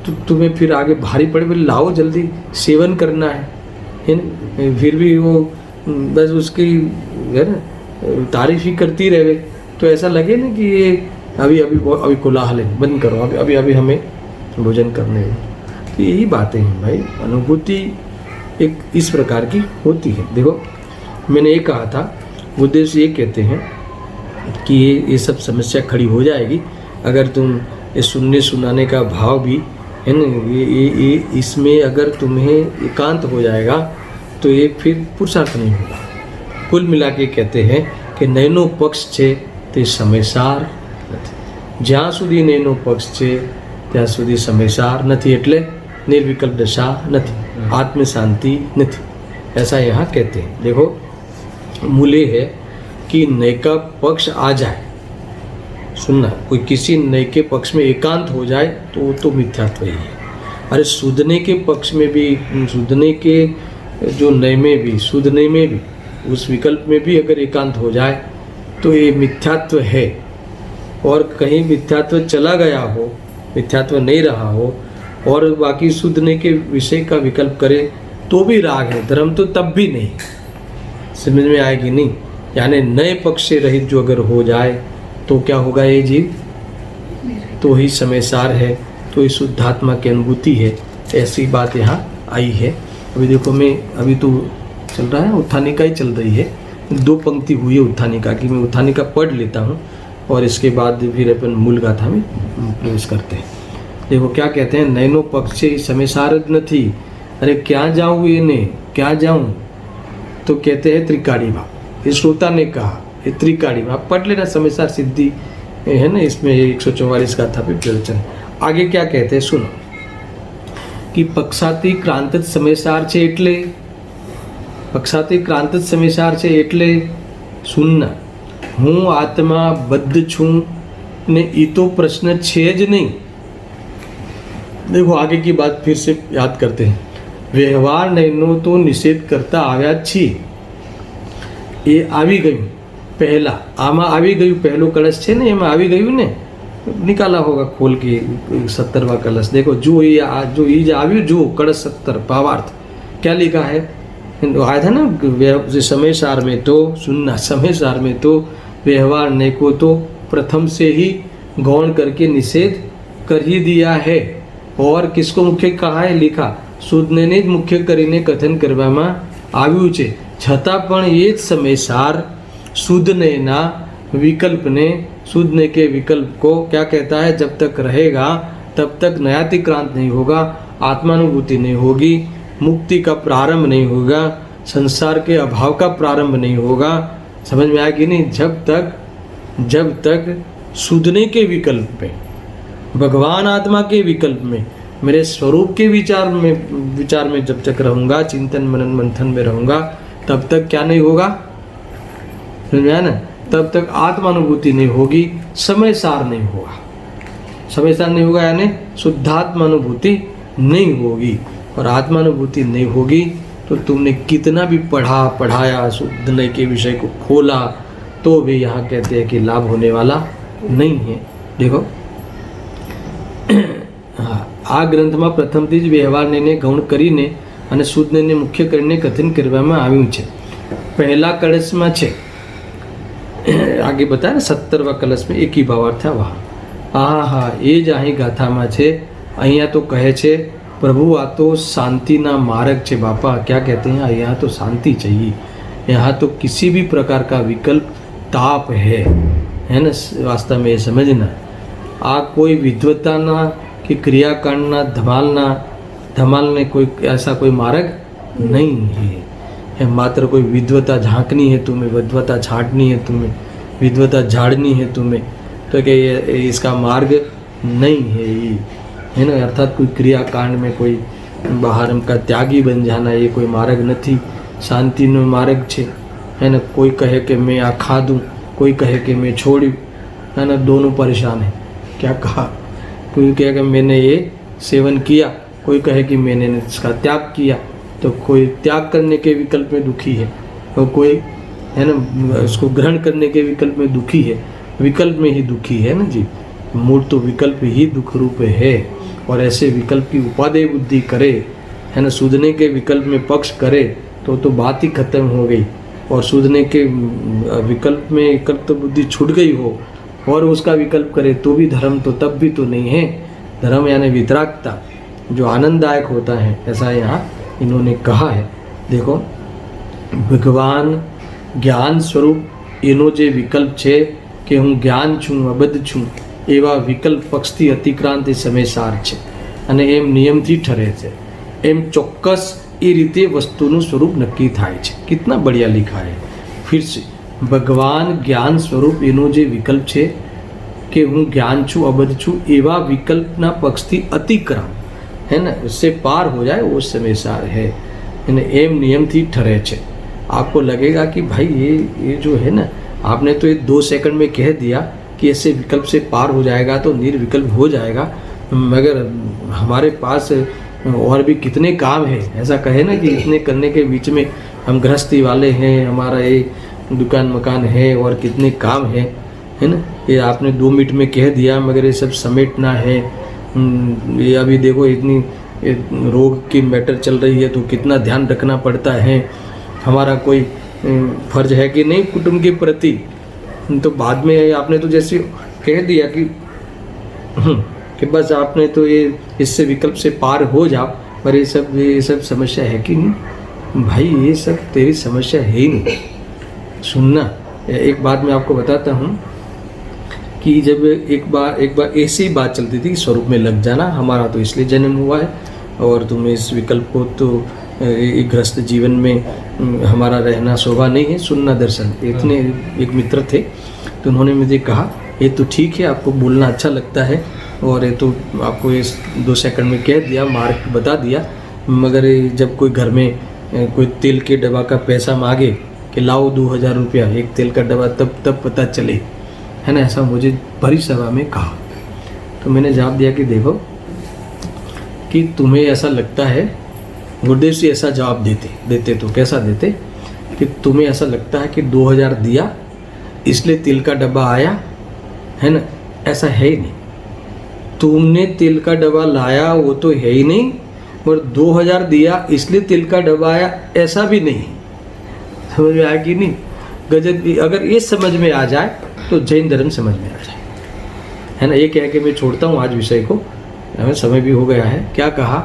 तो तुम्हें फिर आगे भारी पड़े, बोले लाओ जल्दी सेवन करना है ना? फिर भी वो बस उसकी है ना तारीफ ही करती रहे, तो ऐसा लगे ना कि ये अभी कोलाहल है, बंद करो, अभी हमें भोजन करने दो। तो यही बातें हैं भाई, अनुभूति एक इस प्रकार की होती है। देखो मैंने ये कहा था, उद्देश्य ये कहते हैं कि ये सब समस्या खड़ी हो जाएगी अगर तुम ये सुनने सुनाने का भाव भी है ना, ये इसमें अगर तुम्हें एकांत हो जाएगा तो ये फिर पुरुषार्थ नहीं होगा। कुल मिला के कहते हैं कि नैनो पक्ष छे તે સમયસાર નથી, જ્યાં સુધી નૈનો પક્ષ છે ત્યાં સુધી સમયસાર નથી, એટલે निर्विकल्प दशा नहीं, आत्म शांति नहीं, ऐसा यहाँ कहते हैं। देखो मूल है कि नय का पक्ष आ जाए, सुनना, कोई किसी नय के पक्ष में एकांत हो जाए तो वो तो मिथ्यात्व ही है। अरे सुधने के पक्ष में भी, सुधने के जो नय में भी, सुधने में भी, उस विकल्प में भी अगर एकांत हो जाए तो ये मिथ्यात्व है। और कहीं मिथ्यात्व चला गया हो, मिथ्यात्व नहीं रहा हो और बाकी सुधने के विषय का विकल्प करे तो भी राग है, धर्म तो तब भी नहीं, समझ में आएगी नहीं। यानी नए पक्ष से रहित जो अगर हो जाए तो क्या होगा, ये जीव तो ही समयसार है, तो ही शुद्धात्मा की अनुभूति है। ऐसी बात यहाँ आई है। अभी देखो मैं अभी तो चल रहा है उत्थानिका ही चल रही है, 2 पंक्ति हुई है उत्थानिका की, मैं उत्थानिका पढ़ लेता हूँ और इसके बाद फिर अपन मूल गाथा में प्रवेश करते हैं। देखो क्या कहते हैं, नैनो पक्षे समयसार नहीं। अरे क्या जाऊँ, ये ने क्या जाऊँ, तो कहते हैं त्रिकाड़ी भाव। ये श्रोता ने कहा, ये त्रिकाड़ी भाव पढ़ लेना, समयसार सिद्धि है ना, इसमें 144 गाथा पे प्रवचन। आगे क्या कहते हैं सुनो, कि पक्षाती क्रांत समयसार छे એટલે, पक्षाती क्रांत समयसार छे એટલે सुनना, हूँ आत्मा बद्ध छूं ने ई तो प्रश्न छे ज नहीं। देखो आगे की बात फिर से याद करते हैं, व्यवहार नैनो तो निषेध करता आव्या छी, ये आवी गयु पहला, आमा आवी गयु, पहलो कलश छे ने एमां आवी गयु ने, निकाला होगा खोल के 70वां कलश। देखो जो ये आव्यू, जो कलश 70 भावार्थ क्या लिखा है, आया था ना समयसार में, तो सुनना, समयसार में तो व्यवहार ने को तो प्रथम से ही गौण करके निषेध कर ही दिया है। और किसको मुख्य कहा है, लिखा सुधने मुख्य करीने कथन करवामां आव्યું છે, છતાં પણ એ જ સમયસાર सुधनेना विकल्प ने, सुधने के विकल्प को क्या कहता है, जब तक रहेगा तब तक नयातिक्रांत नहीं होगा, आत्मानुभूति नहीं होगी, मुक्ति का प्रारंभ नहीं होगा, संसार के अभाव का प्रारंभ नहीं होगा। समझ में आएगी नहीं, जब तक सुधने के विकल्प में, भगवान आत्मा के विकल्प में, मेरे स्वरूप के विचार में जब तक रहूँगा, चिंतन मनन मंथन में रहूँगा, तब तक क्या नहीं होगा, समझ में आया ना, तब तक आत्मानुभूति नहीं होगी, समयसार नहीं होगा। समयसार नहीं होगा यानी शुद्धात्मानुभूति नहीं होगी, और आत्मानुभूति नहीं होगी तो तुमने कितना भी पढ़ाया, शुद्ध के विषय को खोला, तो भी यहाँ कहते हैं कि लाभ होने वाला नहीं है। देखो આ ગ્રંથમાં પ્રથમથી જ વ્યવહારને ગૌણ કરીને અને શુદ્ધને મુખ્ય કરીને કથન કરવામાં આવ્યું છે। પહેલા કળશમાં છે, आगे बताया 70वां कलश में एक ही भावार्थ है वहाँ, હા એ જ અહીં ગાથામાં છે। અહીંયા તો કહે છે प्रभु आ तो शांति ना मार्ग छे बापा, क्या कहते हैं, यहाँ तो शांति चाहिए, यहाँ तो किसी भी प्रकार का विकल्प ताप है ना। वास्तव में ये समझना, आप कोई विद्वता ना कि क्रियाकांड ना धमालने कोई ऐसा कोई मार्ग नहीं है। मात्र कोई विद्वता झांकनी है तुम्हें, विद्वता छाटनी है तुम्हें, विद्वता झाड़नी है तुम्हें, तो क्या ये इसका मार्ग नहीं है ये, है ना। अर्थात कोई क्रियाकांड में कोई बाहर का त्यागी बन जाना ये कोई मार्ग नहीं। शांतिनो मार्ग छे, है ना। कोई कहे कि मैं आ खा दूँ, कोई कहे कि मैं छोड़ूँ, है ना। दोनों परेशान है। क्या कहा, कोई कहे कि मैंने ये सेवन किया, कोई कहे कि मैंने इसका त्याग किया। तो कोई त्याग करने के विकल्प में दुखी है और कोई, है ना, उसको ग्रहण करने के विकल्प में दुखी है। विकल्प में ही दुखी है ना जी। मूल तो विकल्प ही दुख रूप है। और ऐसे विकल्प की उपादेय बुद्धि करे, है ना, सूझने के विकल्प में पक्ष करे तो बात ही खत्म हो गई। और सूझने के विकल्प में विकल्प बुद्धि छूट गई हो और उसका विकल्प करे तो भी धर्म तो तब भी तो नहीं है। धर्म यानी वितरागता जो आनंददायक होता है, ऐसा यहाँ इन्होंने कहा है। देखो, भगवान ज्ञान स्वरूप एनो जे विकल्प छे कि हूँ ज्ञान छूँ, अबद्ध छूँ, एवा विकल्પ પક્ષથી અતિક્રાંત સમયસાર છે અને એમ નિયમથી ઠરે છે। એમ ચોક્કસ એ રીતે વસ્તુનું સ્વરૂપ નક્કી થાય છે। कितना बढ़िया लिखा है। फिर से, भगवान ज्ञान स्वरूप एनो जे विकल्प છે कि हूँ ज्ञान छूँ, अबद्ध छूँ, एवा विकल्पना पक्षથી अतिक्रांत, है ना, उससे पार हो जाए वो समयसार है। एम नियमથી ठरे છે। आपको लगेगा कि भाई ये जो है ना, आपने तो ये 2 सेकंड में कह दिया कि ऐसे विकल्प से पार हो जाएगा तो निर्विकल्प हो जाएगा, मगर हमारे पास और भी कितने काम है। ऐसा कहे ना कि इतने करने के बीच में हम गृहस्थी वाले हैं, हमारा ये दुकान मकान है और कितने काम है ना। ये आपने 2 मिनट में कह दिया, मगर ये सब समेटना है। ये अभी देखो इतनी रोग की मैटर चल रही है तो कितना ध्यान रखना पड़ता है। हमारा कोई फर्ज है कि नहीं कुटुंब के प्रति। तो बाद में आपने तो जैसे कह दिया कि बस आपने तो ये इससे विकल्प से पार हो जाओ, पर ये सब समस्या है कि नहीं। भाई ये सब तेरी समस्या है ही नहीं। सुनना, एक बात मैं आपको बताता हूँ कि जब एक बार ऐसी बात चलती थी कि स्वरूप में लग जाना, हमारा तो इसलिए जन्म हुआ है और तुम्हें इस विकल्प को तो गृहस्थ जीवन में हमारा रहना शोभा नहीं है। सुनना दर्शन, इतने एक मित्र थे तो उन्होंने मुझे कहा ये तो ठीक है, आपको बोलना अच्छा लगता है और ये तो आपको इस 2 सेकंड में कह दिया, मार्क बता दिया, मगर जब कोई घर में कोई तेल के डब्बा का पैसा मांगे कि लाओ 2000 रुपया एक तेल का डब्बा, तब पता चले, है ना। ऐसा मुझे भरी सभा में कहा। तो मैंने जवाब दिया कि देखो, कि तुम्हें ऐसा लगता है, गुरुदेव जी ऐसा जवाब देते तो कैसा देते कि तुम्हें ऐसा लगता है कि 2000 दिया इसलिए तेल का डब्बा आया, है ना। ऐसा है ही नहीं। तुमने तेल का डब्बा लाया वो तो है ही नहीं, और 2000 दिया इसलिए तेल का डब्बा आया ऐसा भी नहीं। समझ में आया कि नहीं। गजब भी अगर ये समझ में आ जाए तो जैन धर्म समझ में आ जाए, है ना। ये कह के मैं छोड़ता हूँ आज विषय को, हमें समय भी हो गया है। क्या कहा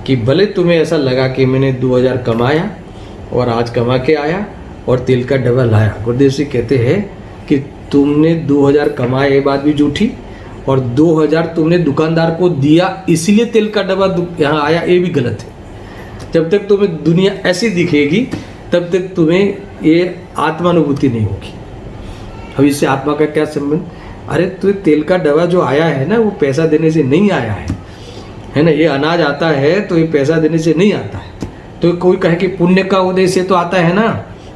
कि भले तुम्हें ऐसा लगा कि मैंने 2000 कमाया और आज कमा के आया और तेल का डब्बा लाया। गुरुदेव जी कहते हैं कि तुमने 2000 कमाया ये बात भी झूठी, और 2000 तुमने दुकानदार को दिया इसलिए तेल का डब्बा यहाँ आया ये भी गलत है। जब तक तुम्हें दुनिया ऐसी दिखेगी तब तक तुम्हें ये आत्मानुभूति नहीं होगी। अब इससे आत्मा का क्या संबंध। अरे तो तेल का डब्बा जो आया है ना, वो पैसा देने से नहीं आया है ना। ये अनाज आता है तो ये पैसा देने से नहीं आता है। तो कोई कहे कि पुण्य का उदय से तो आता है ना,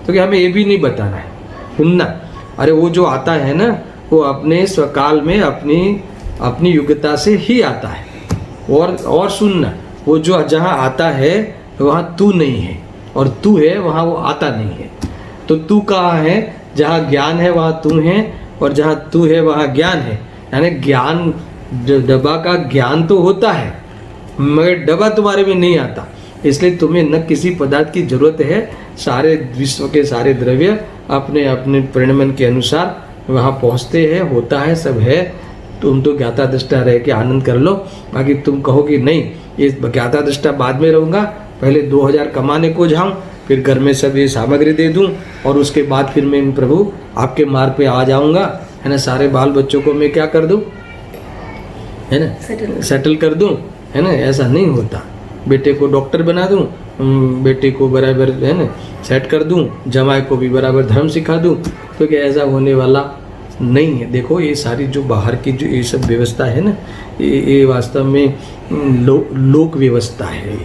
तो कि हमें ये भी नहीं बताना है। सुनना, अरे वो जो आता है ना वो अपने स्वकाल में अपनी योग्यता से ही आता है। और सुनना, वो जो जहाँ आता है वहाँ तू नहीं है, और तू है वहाँ वो आता नहीं है। तो तू कहाँ है, जहाँ ज्ञान है वहाँ तू है, और जहाँ तू है वहाँ ज्ञान है। यानी ज्ञान, डब्बा का ज्ञान तो होता है मगर डब्बा तुम्हारे में नहीं आता। इसलिए तुम्हें न किसी पदार्थ की जरूरत है। सारे विश्व के सारे द्रव्य अपने अपने परिणमन के अनुसार वहाँ पहुँचते हैं, होता है, सब है। तुम तो ज्ञाता दृष्टा रह के आनंद कर लो। बाकी तुम कहो कि नहीं, ये ज्ञाता दृष्टा बाद में रहूँगा, पहले 2000 कमाने को जाऊँ, फिर घर में सब ये सामग्री दे दूं और उसके बाद फिर मैं प्रभु आपके मार्ग पे आ जाऊंगा, है ना, सारे बाल बच्चों को मैं क्या कर दूं, है ना, सेटल कर दूं, है ना, ऐसा नहीं होता। बेटे को डॉक्टर बना दूं, बेटे को बराबर, है ना, सेट कर दूं, जमाई को भी बराबर धर्म सिखा दूं, तो क्या ऐसा होने वाला नहीं है। देखो ये सारी जो बाहर की जो ये सब व्यवस्था है ना, ये वास्तव में लोक व्यवस्था है।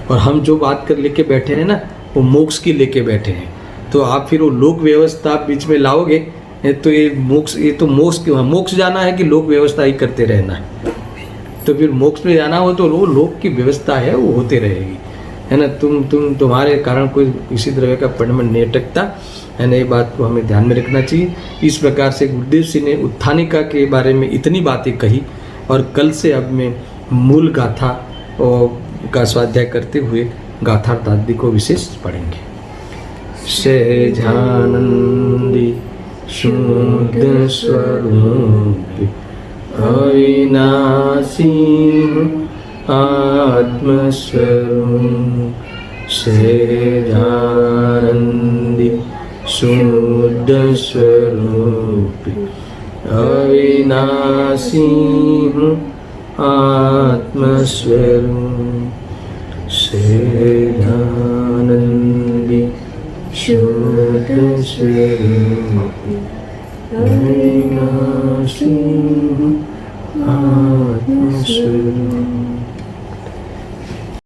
और हम जो बात कर लेके बैठे हैं ना, वो मोक्ष की लेके बैठे हैं। तो आप फिर वो लोक व्यवस्था बीच में लाओगे तो ये तो मोक्ष जाना है कि लोक व्यवस्था ही करते रहना है। तो फिर मोक्ष में जाना हो तो वो लोक की व्यवस्था है, वो होते रहेगी, है ना। तुम्हारे कारण कोई किसी तरह का परिणाम नहीं अटकता, है ना। ये बात को हमें ध्यान में रखना चाहिए। इस प्रकार से गुरुदेव सिंह ने उत्थानिका के बारे में इतनी बातें कही, और कल से अब मैं मूल गाथा का स्वाध्याय करते हुए गाथार्थादि को विशेष पढ़ेंगे। सहजानंदी शुद्ध स्वरूप अविनाशी आत्मस्वरूप, सहजानंदी शुद्ध स्वरूप अविनाशी आत्मस्वरूप, सहजानंदी शुद्ध स्वरूप अविनाशी आत्मस्वरूप।